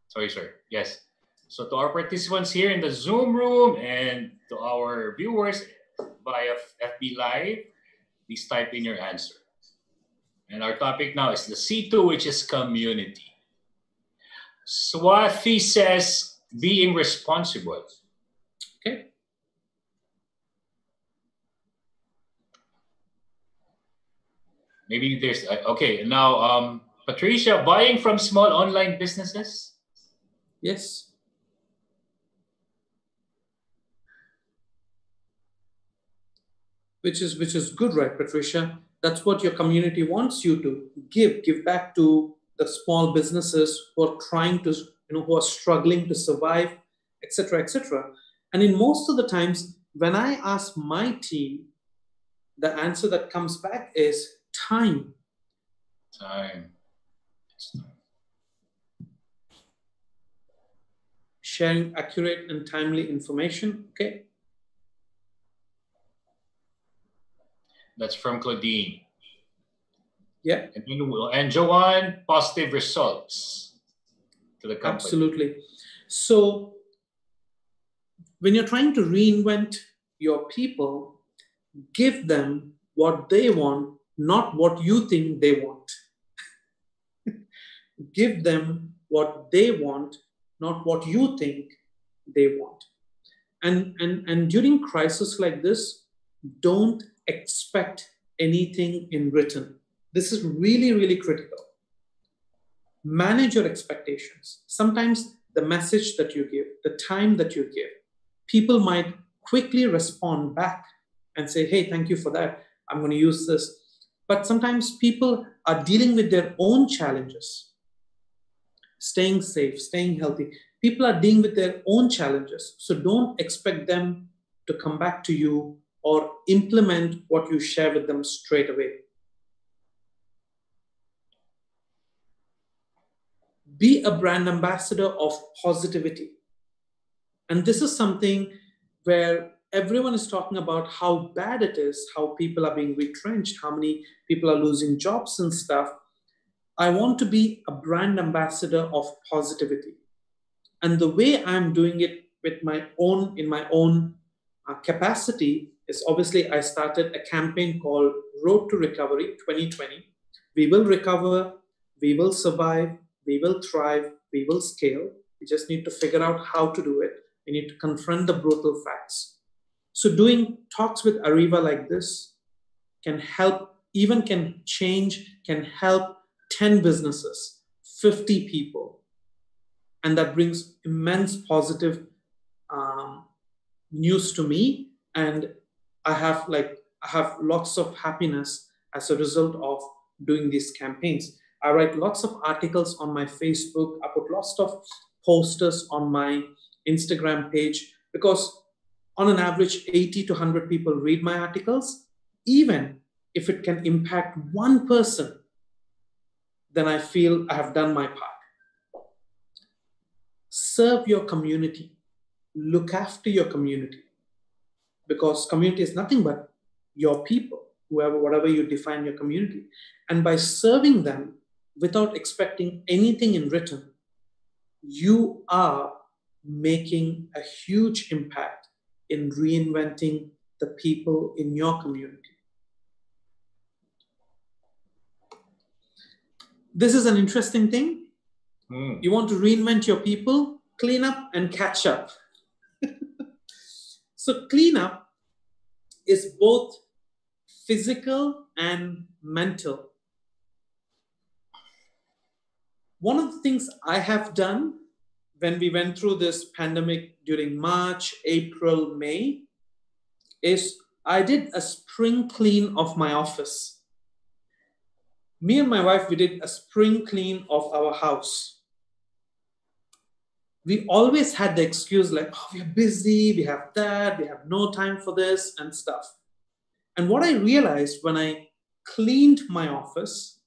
Sorry, sir. Yes. So to our participants here in the Zoom room and to our viewers via FB Live, please type in your answer. And our topic now is the C2, which is community. Swathi says being responsible. Okay. Maybe there's, okay, now Patricia, buying from small online businesses? Yes. Which is good, right, Patricia? That's what your community wants you to give back to the small businesses who are trying to, who are struggling to survive, etc., etc. And in most of the times, when I ask my team, the answer that comes back is time. Time. Sharing accurate and timely information, okay? That's from Claudine. Yeah. And Joanne, positive results to the company. Absolutely. So when you're trying to reinvent your people, give them what they want, not what you think they want. Give them what they want, not what you think they want. And during crisis like this, don't expect anything in return. This is really, really critical. Manage your expectations. Sometimes the message that you give, the time that you give, people might quickly respond back and say, hey, thank you for that. I'm going to use this. But sometimes people are dealing with their own challenges. Staying safe, staying healthy. People are dealing with their own challenges. So don't expect them to come back to you or implement what you share with them straight away. Be a brand ambassador of positivity. And this is something where everyone is talking about how bad it is, how people are being retrenched, how many people are losing jobs and stuff. I want to be a brand ambassador of positivity. And the way I'm doing it with in my own capacity is obviously I started a campaign called Road to Recovery 2020. We will recover, we will survive, we will thrive, we will scale. We just need to figure out how to do it. We need to confront the brutal facts. So doing talks with Ariva like this can help, even can change, can help 10 businesses, 50 people. And that brings immense positive news to me. And I have I have lots of happiness as a result of doing these campaigns. I write lots of articles on my Facebook. I put lots of posters on my Instagram page because on an average, 80 to 100 people read my articles. Even if it can impact one person, then I feel I have done my part. Serve your community. Look after your community. Because community is nothing but your people, whoever, whatever you define your community. And by serving them without expecting anything in return, you are making a huge impact in reinventing the people in your community. This is an interesting thing. You want to reinvent your people, clean up and catch up. So clean up is both physical and mental. One of the things I have done when we went through this pandemic during March, April, May, is I did a spring clean of my office. Me and my wife, we did a spring clean of our house. We always had the excuse like, oh, we're busy, we have that, we have no time for this and stuff. And what I realized when I cleaned my office,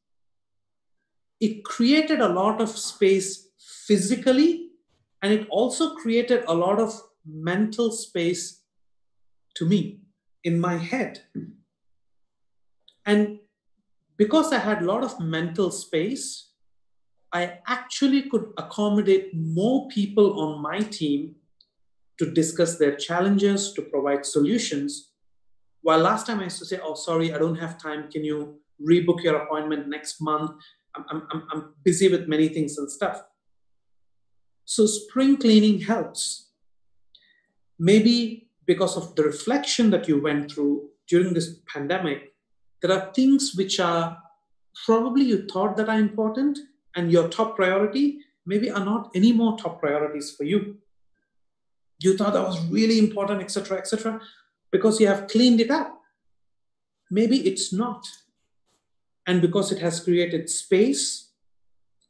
it created a lot of space physically, and it also created a lot of mental space to me in my head. And because I had a lot of mental space, I actually could accommodate more people on my team to discuss their challenges, to provide solutions. While last time I used to say, oh, sorry, I don't have time. Can you rebook your appointment next month? I'm busy with many things and stuff. So spring cleaning helps. Maybe because of the reflection that you went through during this pandemic, there are things which are probably you thought that are important and your top priority maybe are not any more top priorities for you. You thought that was really important, etc., because you have cleaned it up. Maybe it's not. And because it has created space,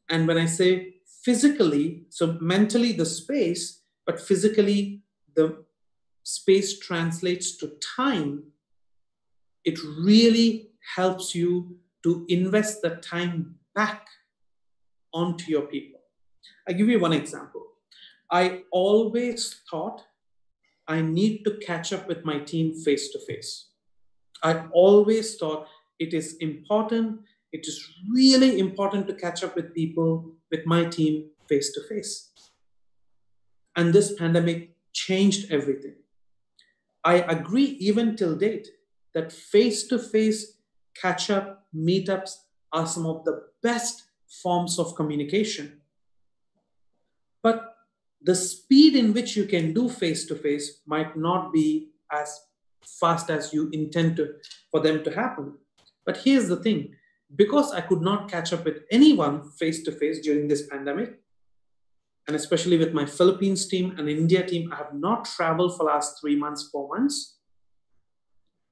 and when I say physically, so mentally the space, but physically the space translates to time, it really helps you to invest the time back onto your people. I'll give you one example. I always thought I need to catch up with my team face to face. I always thought it is important, it is really important to catch up with people, with my team face to face. And this pandemic changed everything. I agree even till date that face-to-face catch-up meetups are some of the best forms of communication. But the speed in which you can do face-to-face might not be as fast as you intend for them to happen. But here's the thing, because I could not catch up with anyone face-to-face during this pandemic, and especially with my Philippines team and India team, I have not traveled for the last 3 months, 4 months.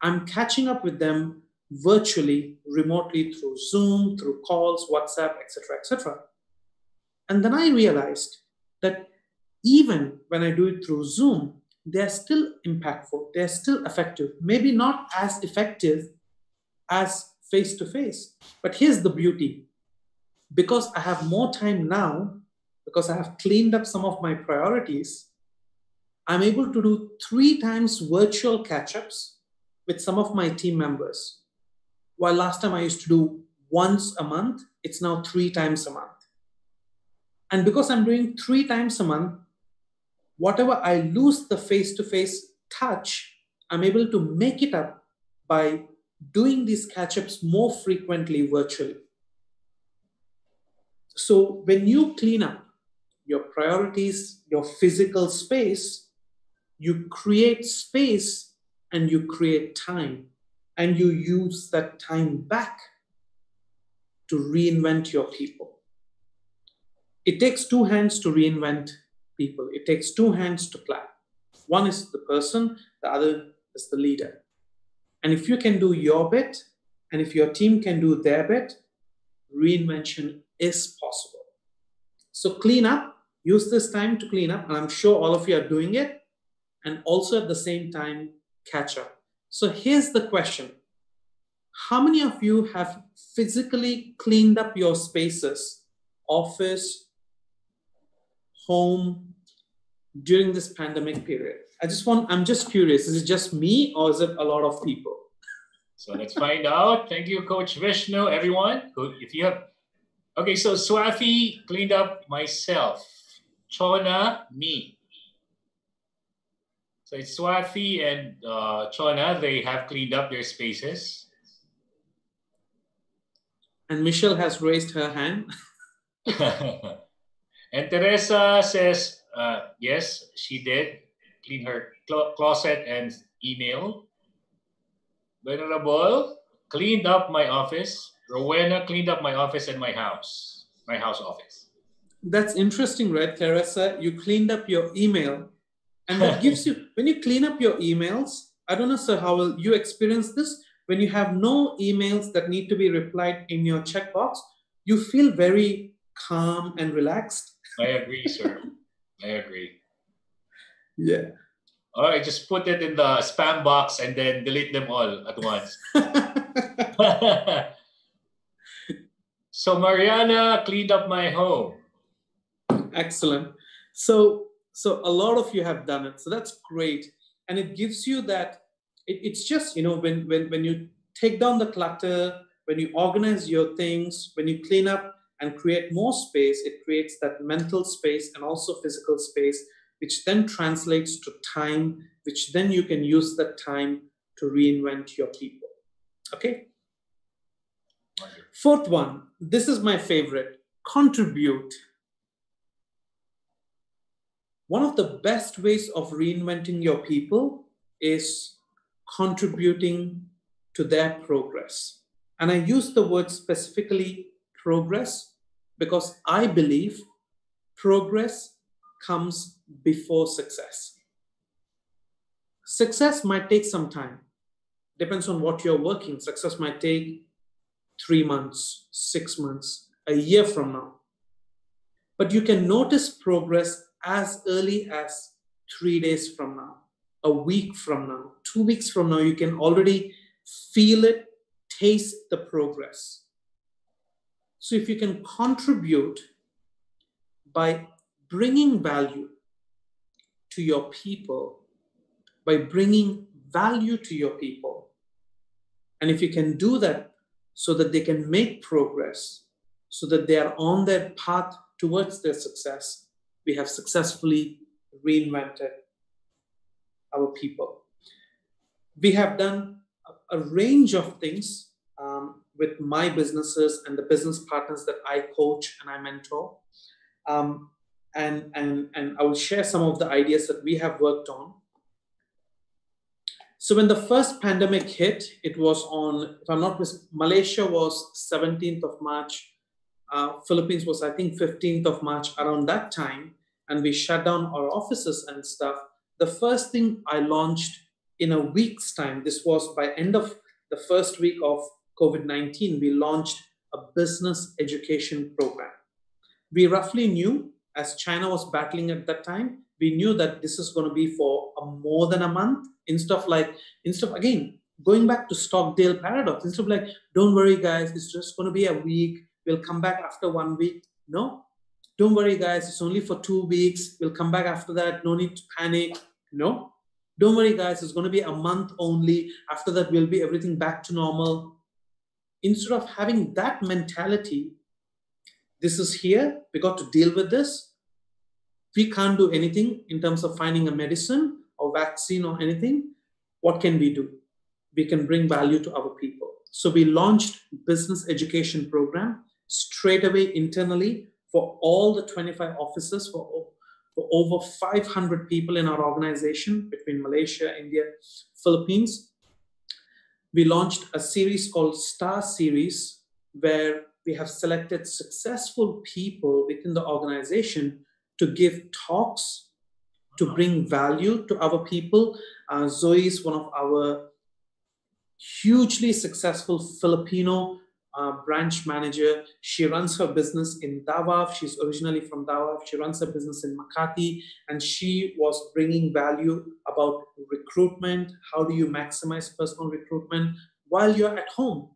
I'm catching up with them virtually, remotely through Zoom, through calls, WhatsApp, etc. And then I realized that even when I do it through Zoom, they're still impactful, they're still effective, maybe not as effective as face-to-face. But here's the beauty. Because I have more time now, because I have cleaned up some of my priorities, I'm able to do 3 times virtual catch-ups with some of my team members. While last time I used to do once a month, it's now 3 times a month. And because I'm doing 3 times a month, whatever I lose the face-to-face touch, I'm able to make it up by doing these catch-ups more frequently virtually. So when you clean up your priorities, your physical space, you create space and you create time, and you use that time back to reinvent your people. It takes 2 hands to reinvent people. It takes 2 hands to clap. One is the person, the other is the leader. And if you can do your bit, and if your team can do their bit, reinvention is possible. So clean up, use this time to clean up, and I'm sure all of you are doing it, and also at the same time, catch up. So here's the question. How many of you have physically cleaned up your spaces, office, home, during this pandemic period? I'm just curious, is it just me or is it a lot of people? So let's find out. Thank you, Coach Vishnu, everyone. If you have, okay, so Swathi cleaned up myself. Chona, me. So it's Swathi and Chona, they have cleaned up their spaces. And Michelle has raised her hand. And Teresa says, yes, she did clean her closet and email. Venerable cleaned up my office. Rowena cleaned up my office and my house office. That's interesting, right, Teresa? You cleaned up your email, and that gives you, when you clean up your emails, I don't know, sir, how will you experience this? When you have no emails that need to be replied in your checkbox, you feel very calm and relaxed. I agree, sir. I agree. Yeah. All right, just put it in the spam box and then delete them all at once. So Mariana cleaned up my home. Excellent. So a lot of you have done it. So that's great. And it gives you that, it's just, when you take down the clutter, when you organize your things, when you clean up and create more space, it creates that mental space and also physical space, which then translates to time, which then you can use that time to reinvent your people. Okay? Wonderful. Fourth one, this is my favorite, contribute. One of the best ways of reinventing your people is contributing to their progress. And I use the word specifically progress because I believe progress comes before success. Success might take some time. Depends on what you're working. Success might take 3 months, 6 months, a year from now. But you can notice progress as early as 3 days from now, a week from now, 2 weeks from now. You can already feel it, taste the progress. So if you can contribute by bringing value to your people, by bringing value to your people, and if you can do that so that they can make progress, so that they are on their path towards their success, we have successfully reinvented our people. We have done a range of things with my businesses and the business partners that I coach and I mentor. And I will share some of the ideas that we have worked on. So when the first pandemic hit, it was on, if I'm not mistaken, Malaysia was 17th of March. Philippines was, I think, 15th of March, around that time. And we shut down our offices and stuff. The first thing I launched in a week's time, this was by end of the first week of COVID-19, we launched a business education program. We roughly knew, as China was battling at that time, we knew that this is going to be for more than a month. Instead of again, going back to Stockdale paradox, instead of like, don't worry guys, it's just going to be a week, we'll come back after 1 week. No, don't worry guys, it's only for 2 weeks, we'll come back after that, no need to panic. No, don't worry guys, it's going to be a month only, after that will be everything back to normal. Instead of having that mentality, this is here, we got to deal with this. We can't do anything in terms of finding a medicine or vaccine or anything. What can we do? We can bring value to our people. So we launched business education program straight away internally for all the 25 offices, for over 500 people in our organization between Malaysia, India, Philippines. We launched a series called Star Series, where we have selected successful people within the organization to give talks, to bring value to our people. Zoe is one of our hugely successful Filipino branch manager. She runs her business in Davao. She's originally from Davao. She runs her business in Makati, and she was bringing value about recruitment. How do you maximize personal recruitment while you're at home?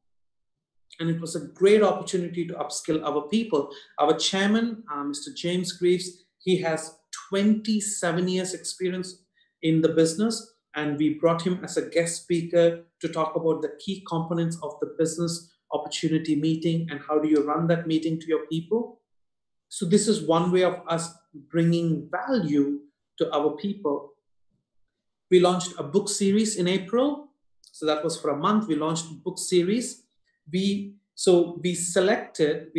And it was a great opportunity to upskill our people. Our chairman, Mr. James Greaves, he has 27 years experience in the business, and we brought him as a guest speaker to talk about the key components of the business opportunity meeting and how do you run that meeting to your people. So this is one way of us bringing value to our people. We launched a book series in April. So that was for a month. We launched a book series. We selected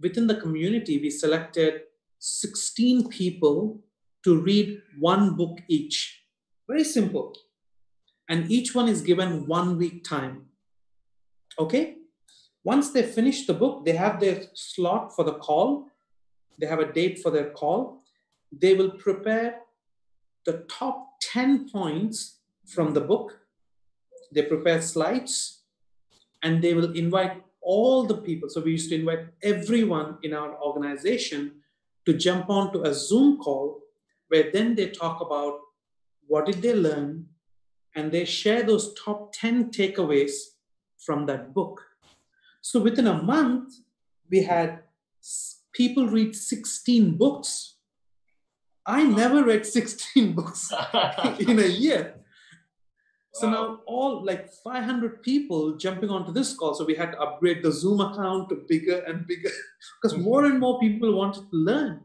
within the community, we selected 16 people to read one book each. Very simple. And each one is given 1 week time. Okay? Once they finish the book, they have their slot for the call. They have a date for their call. They will prepare the top 10 points from the book. They prepare slides, and they will invite all the people. So we used to invite everyone in our organization to jump onto a Zoom call where then they talk about what did they learn, and they share those top 10 takeaways from that book. So within a month, we had people read 16 books. I never read 16 books in a year. So now all like 500 people jumping onto this call. So we had to upgrade the Zoom account to bigger and bigger because more and more people wanted to learn.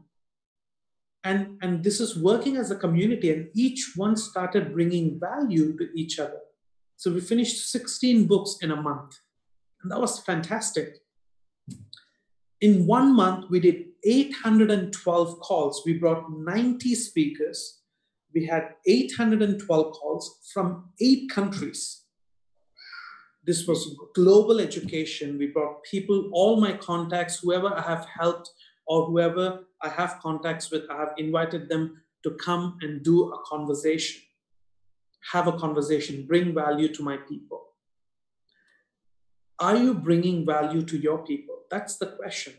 And this is working as a community, and each one started bringing value to each other. So we finished 16 books in a month, and that was fantastic. In 1 month, we did 812 calls. We brought 90 speakers. We had 812 calls from 8 countries. This was global education. We brought people, all my contacts, whoever I have helped or whoever I have contacts with, I have invited them to come and do a conversation, have a conversation, bring value to my people. Are you bringing value to your people? That's the question.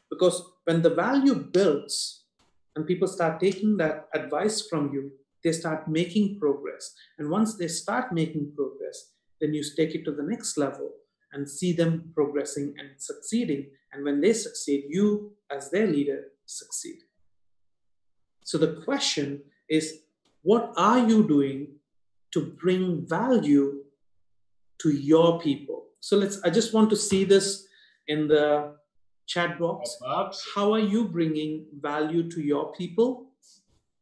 Because when the value builds and people start taking that advice from you, they start making progress. And once they start making progress, then you take it to the next level and see them progressing and succeeding. And when they succeed, you as their leader succeed. So the question is, what are you doing to bring value to your people? So I just want to see this in the chat box. How are you bringing value to your people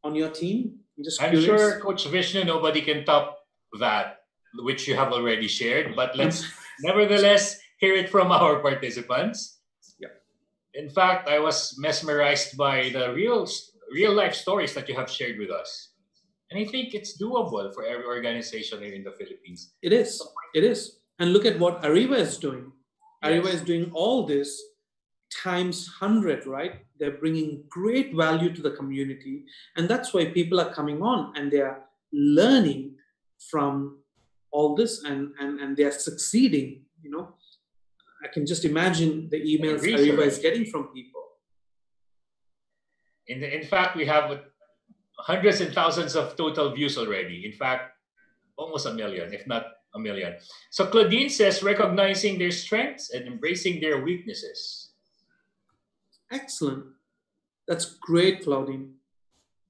on your team? I'm sure, Coach Vishnu, nobody can top that, which you have already shared, but let's nevertheless hear it from our participants. Yeah. In fact, I was mesmerized by the real life stories that you have shared with us. And I think it's doable for every organization here in the Philippines. It is. It is. And look at what Ariva is doing. Yes. Ariva is doing all this times 100, right? They're bringing great value to the community. And that's why people are coming on and they are learning from all this and they are succeeding. You know, I can just imagine the emails Ariva is getting from people. In fact, we have hundreds and thousands of total views already. In fact, almost 1 million, if not 1 million. So Claudine says, recognizing their strengths and embracing their weaknesses. Excellent. That's great, Claudine.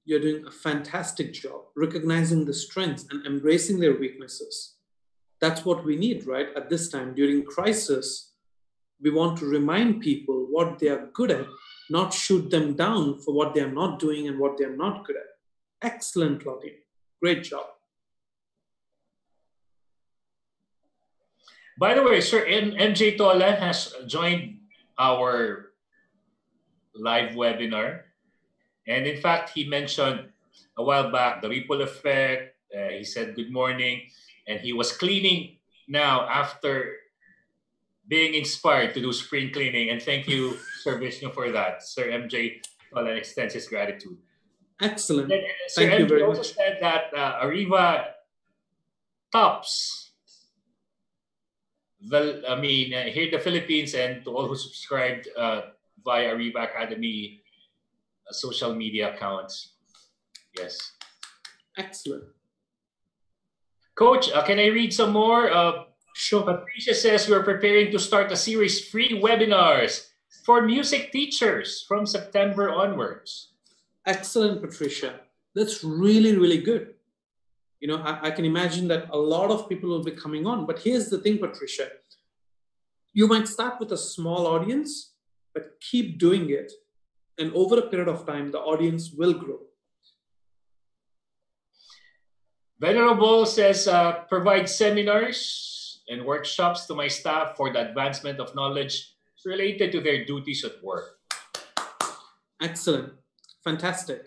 You're doing a fantastic job recognizing the strengths and embracing their weaknesses. That's what we need, right? At this time, during crisis, we want to remind people what they are good at, not shoot them down for what they are not doing and what they are not good at. Excellent, Claudine. Great job. By the way, Sir MJ Tolan has joined our live webinar. And in fact, he mentioned a while back the ripple effect. He said good morning. And he was cleaning now after being inspired to do spring cleaning. And thank you, Sir Vishnu, for that. Sir MJ Tolan extends his gratitude. Excellent. Sir MJ also said that Ariva tops here in the Philippines, and to all who subscribed via Ariva Academy social media accounts. Yes. Excellent. Coach, can I read some more? Sure. Patricia says we're preparing to start a series free webinars for music teachers from September onwards. Excellent, Patricia. That's really, really good. You know, I can imagine that a lot of people will be coming on. But here's the thing, Patricia. You might start with a small audience, but keep doing it. And over a period of time, the audience will grow. Venerable says, provide seminars and workshops to my staff for the advancement of knowledge related to their duties at work. Excellent. Fantastic.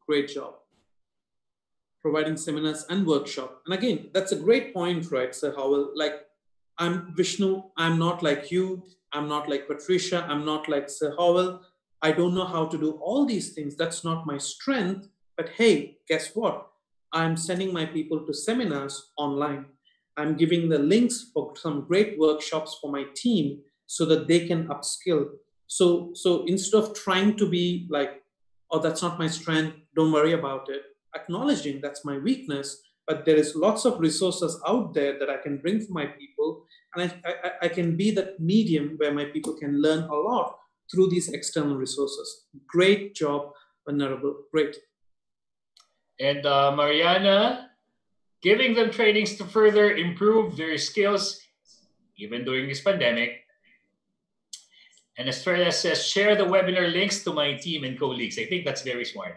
Great job. Providing seminars and workshops. And again, that's a great point, right, Sir Howell? Like, I'm Vishnu, I'm not like you, I'm not like Patricia, I'm not like Sir Howell. I don't know how to do all these things. That's not my strength. But hey, guess what? I'm sending my people to seminars online. I'm giving the links for some great workshops for my team so that they can upskill. So instead of trying to be like, oh, that's not my strength, don't worry about it. Acknowledging that's my weakness, but there is lots of resources out there that I can bring for my people. And I can be that medium where my people can learn a lot through these external resources. Great job, Venerable. Great. And Mariana, giving them trainings to further improve their skills, even during this pandemic. And Estrella says, share the webinar links to my team and colleagues. I think that's very smart.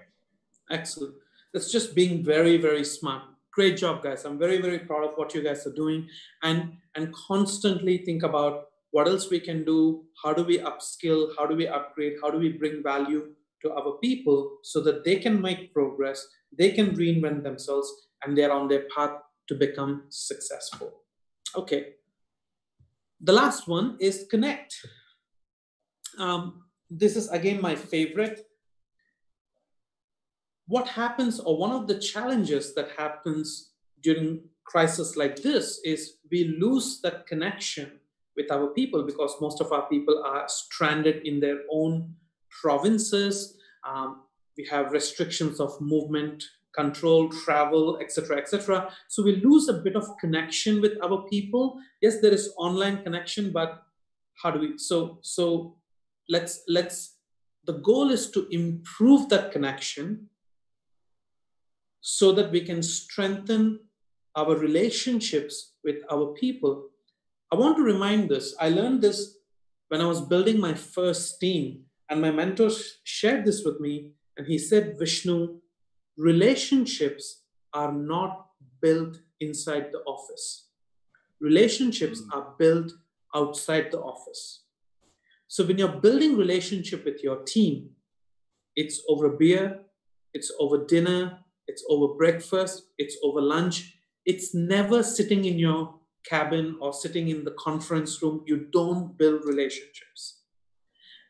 Excellent. That's just being very, very smart. Great job, guys. I'm very, very proud of what you guys are doing. And constantly think about what else we can do. How do we upskill? How do we upgrade? How do we bring value to our people so that they can make progress, they can reinvent themselves, and they're on their path to become successful. Okay. The last one is connect. This is again my favorite. What happens, or one of the challenges that happens during crisis like this, is we lose that connection with our people because most of our people are stranded in their own provinces. We have restrictions of movement, control, travel, etc., etc. So we lose a bit of connection with our people. Yes, there is online connection, but how do we? So let's. The goal is to improve that connection so that we can strengthen our relationships with our people. I want to remind this. I learned this when I was building my first team, and my mentor shared this with me, and he said, Vishnu, relationships are not built inside the office. Relationships are built outside the office. So when you're building relationship with your team, it's over beer, it's over dinner, it's over breakfast, it's over lunch. It's never sitting in your cabin or sitting in the conference room. You don't build relationships.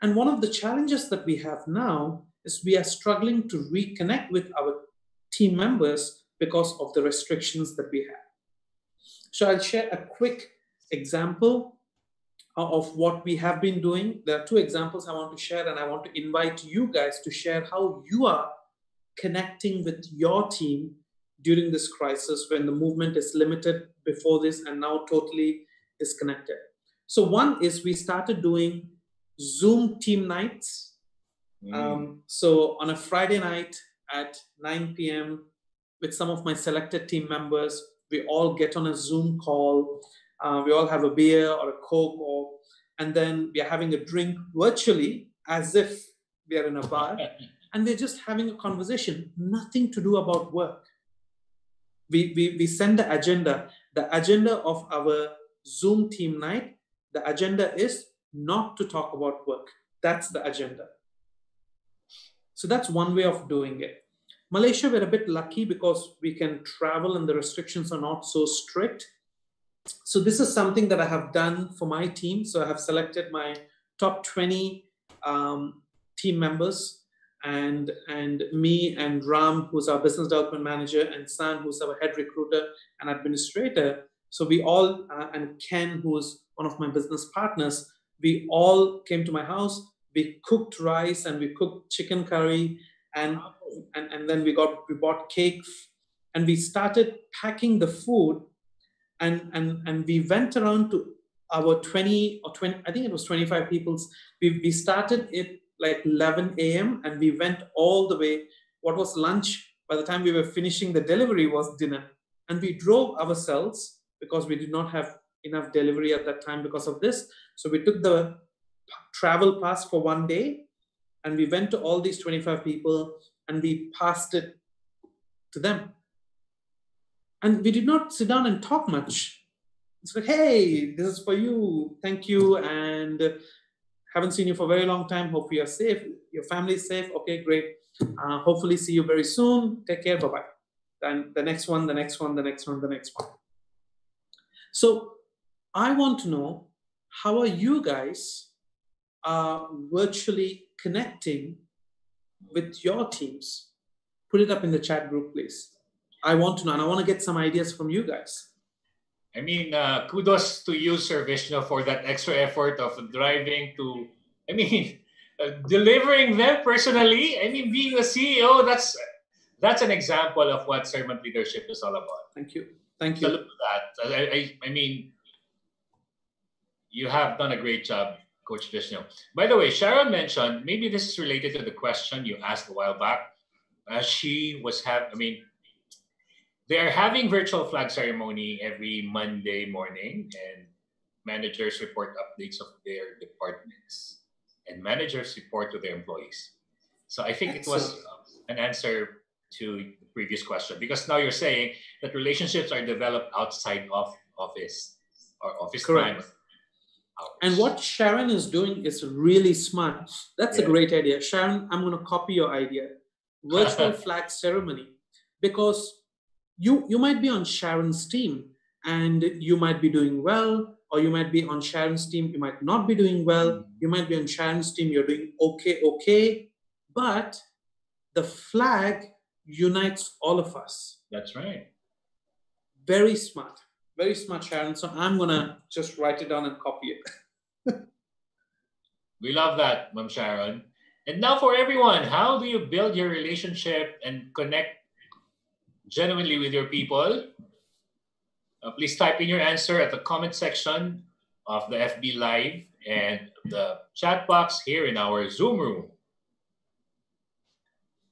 And one of the challenges that we have now is we are struggling to reconnect with our team members because of the restrictions that we have. So I'll share a quick example of what we have been doing. There are two examples I want to share, and I want to invite you guys to share how you are connecting with your team during this crisis when the movement is limited before this and now totally disconnected. So one is we started doing Zoom team nights. So on a Friday night at 9 p.m. with some of my selected team members, we all get on a Zoom call. We all have a beer or a Coke, and then we are having a drink virtually as if we are in a bar. And we're just having a conversation, nothing to do about work. We send the agenda of our Zoom team night. The agenda is not to talk about work. That's the agenda. So that's one way of doing it. Malaysia, we're a bit lucky because we can travel and the restrictions are not so strict. So this is something that I have done for my team. So I have selected my top 20 team members, and me and Ram, who's our business development manager, and San, who's our head recruiter and administrator. So we all, and Ken, who is one of my business partners, we all came to my house. We cooked rice and we cooked chicken curry, and then we bought cake, and we started packing the food, and we went around to our 20, I think it was 25 people's. We started it like 11 a.m. and we went all the way. What was lunch, by the time we were finishing the delivery, was dinner. And we drove ourselves because we did not have enough delivery at that time because of this. So we took the travel pass for one day and we went to all these 25 people and we passed it to them. And we did not sit down and talk much. It's like, hey, this is for you. Thank you. And haven't seen you for a very long time. Hope you are safe. Your family is safe. Okay, great. Hopefully see you very soon. Take care. Bye-bye. Then the next one, the next one, the next one, the next one. So I want to know, how are you guys virtually connecting with your teams? Put it up in the chat group, please. I want to know, and I want to get some ideas from you guys. I mean, kudos to you, Sir Vishnu, for that extra effort of driving to, delivering them personally. I mean, being a CEO, that's an example of what servant leadership is all about. Thank you. Thank you. Salute that. I mean, you have done a great job, Coach Vishnu. By the way, Sharon mentioned, maybe this is related to the question you asked a while back. They are having virtual flag ceremony every Monday morning, and managers report updates of their departments, and managers report to their employees. So I think it was an answer to the previous question, because now you're saying that relationships are developed outside of office or office time. And what Sharon is doing is really smart. That's a great idea. Sharon, I'm going to copy your idea. Virtual flag ceremony, because you might be on Sharon's team and you might be doing well, or you might be on Sharon's team, you might not be doing well. You might be on Sharon's team, you're doing okay, but the flag unites all of us. That's right. Very smart, Sharon. So I'm gonna just write it down and copy it. We love that, Ma'am Sharon. And now for everyone, how do you build your relationship and connect genuinely with your people? Please type in your answer at the comment section of the FB Live and the chat box here in our Zoom room.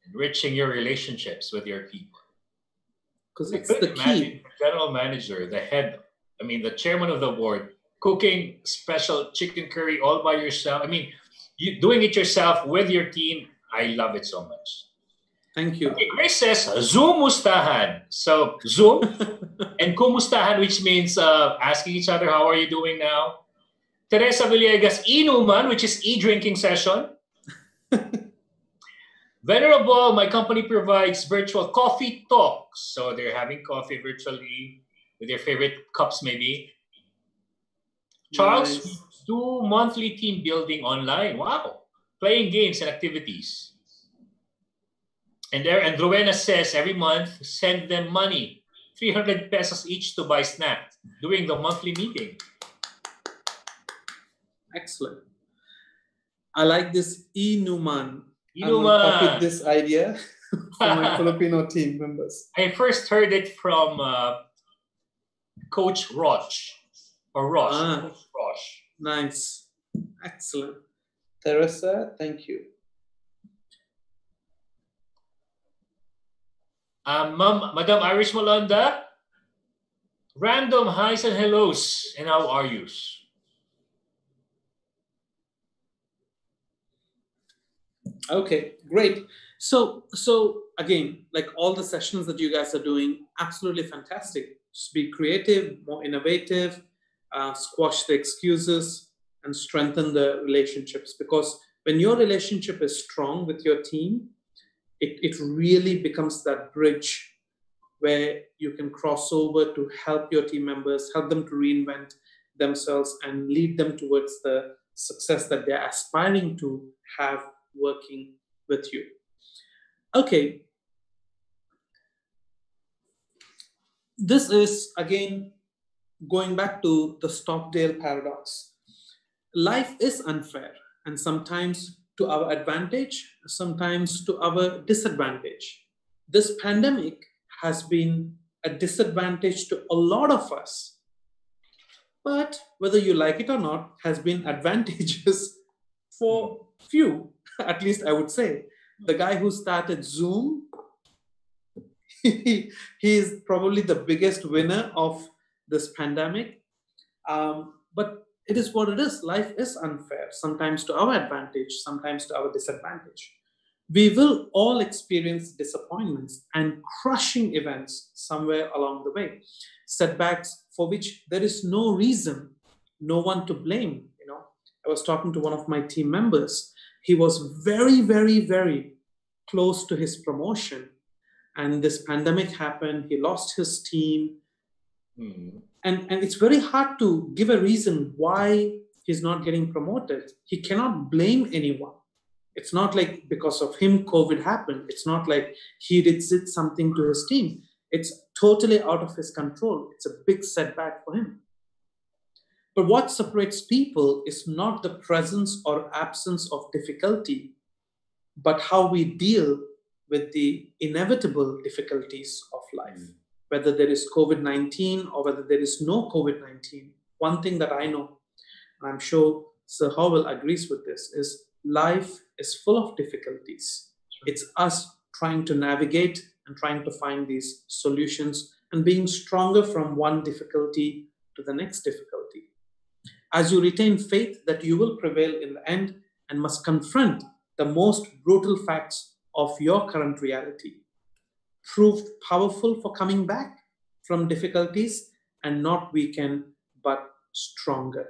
Enriching your relationships with your people. Because it's the key. The general manager, the head, the chairman of the board, cooking special chicken curry all by yourself. You doing it yourself with your team. I love it so much. Thank you. Okay, Grace says, Zoom mustahan. So Zoom and kumustahan, which means asking each other, how are you doing now? Teresa Villegas, inuman, which is e-drinking session. Venerable, my company provides virtual coffee talks. So they're having coffee virtually with their favorite cups, maybe. Charles, we do monthly team building online. Wow. Playing games and activities. And Rowena says every month, send them money. 300 pesos each to buy snacks during the monthly meeting. Excellent. I like this inuman. Inuman. I'm going to copy this idea for my Filipino team members. I first heard it from Coach Roche. Or Roche. Coach Roche. Nice. Excellent. Teresa, thank you. Madam Irish Molanda, random highs and hellos, and how are you? Okay, great. So again, like all the sessions that you guys are doing, absolutely fantastic. Just be creative, more innovative, squash the excuses, and strengthen the relationships. Because when your relationship is strong with your team, it really becomes that bridge where you can cross over to help your team members, help them to reinvent themselves and lead them towards the success that they're aspiring to have working with you. Okay. This is, again, going back to the Stockdale paradox, life is unfair, and sometimes to our advantage, sometimes to our disadvantage. This pandemic has been a disadvantage to a lot of us, but whether you like it or not, has been advantageous for few, at least I would say. The guy who started Zoom, he is probably the biggest winner of this pandemic. But it is what it is. Life is unfair, sometimes to our advantage, sometimes to our disadvantage. We will all experience disappointments and crushing events somewhere along the way, setbacks for which there is no reason, no one to blame. I was talking to one of my team members. He was very, very, very close to his promotion, and this pandemic happened. He lost his team. And it's very hard to give a reason why he's not getting promoted. He cannot blame anyone. It's not like because of him COVID happened. It's not like he did something to his team. It's totally out of his control. It's a big setback for him. But what separates people is not the presence or absence of difficulty, but how we deal with the inevitable difficulties of life. Whether there is COVID-19 or whether there is no COVID-19, one thing that I know, and I'm sure Sir Howell agrees with this, is life is full of difficulties. It's us trying to navigate and trying to find these solutions and being stronger from one difficulty to the next difficulty. As you retain faith that you will prevail in the end and must confront the most brutal facts of your current reality, proved powerful for coming back from difficulties and not weakened, but stronger.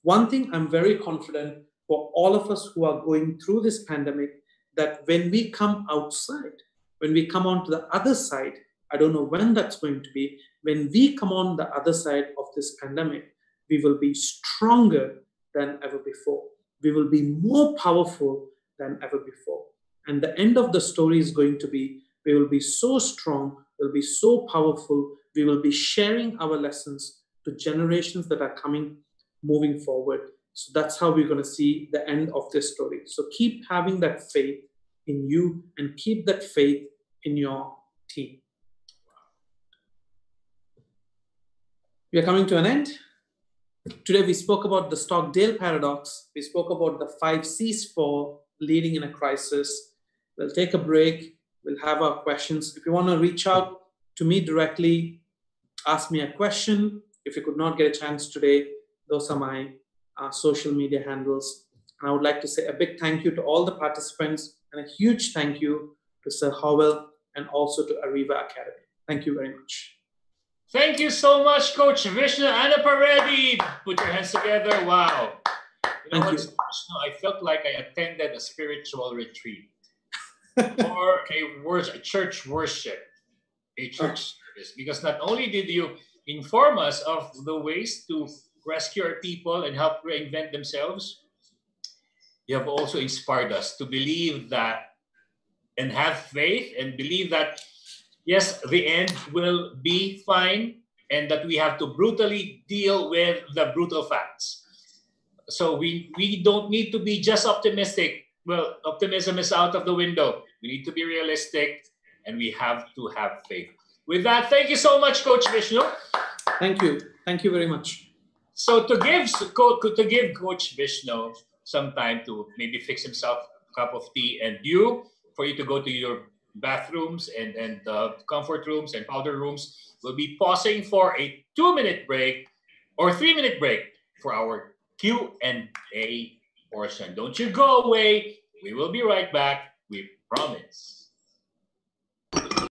One thing I'm very confident for all of us who are going through this pandemic, that when we come outside, when we come on to the other side, I don't know when that's going to be, when we come on the other side of this pandemic, we will be stronger than ever before. We will be more powerful than ever before. And the end of the story is going to be, we will be so strong, we'll be so powerful, we will be sharing our lessons to generations that are coming, moving forward. So that's how we're going to see the end of this story. So keep having that faith in you and keep that faith in your team. We are coming to an end. Today we spoke about the Stockdale paradox. We spoke about the 5 C's for leading in a crisis. We'll take a break. We'll have our questions. If you want to reach out to me directly, ask me a question. If you could not get a chance today, those are my social media handles. And I would like to say a big thank you to all the participants and a huge thank you to Sir Howell and also to Ariva Academy. Thank you very much. Thank you so much, Coach Vishnu Annapareddy. Put your hands together. Wow. Thank you. I felt like I attended a spiritual retreat or a church worship, a church service. Because not only did you inform us of the ways to rescue our people and help reinvent themselves, you have also inspired us to believe that and have faith and believe that, yes, the end will be fine and that we have to brutally deal with the brutal facts. So we don't need to be just optimistic. Well, optimism is out of the window. We need to be realistic and we have to have faith. With that, thank you so much, Coach Vishnu. Thank you. Thank you very much. So to give Coach Vishnu some time to maybe fix himself a cup of tea and for you to go to your bathrooms and comfort rooms and powder rooms, we'll be pausing for a 2-minute break or 3-minute break for our Q&A portion. Don't you go away. We will be right back. We promise.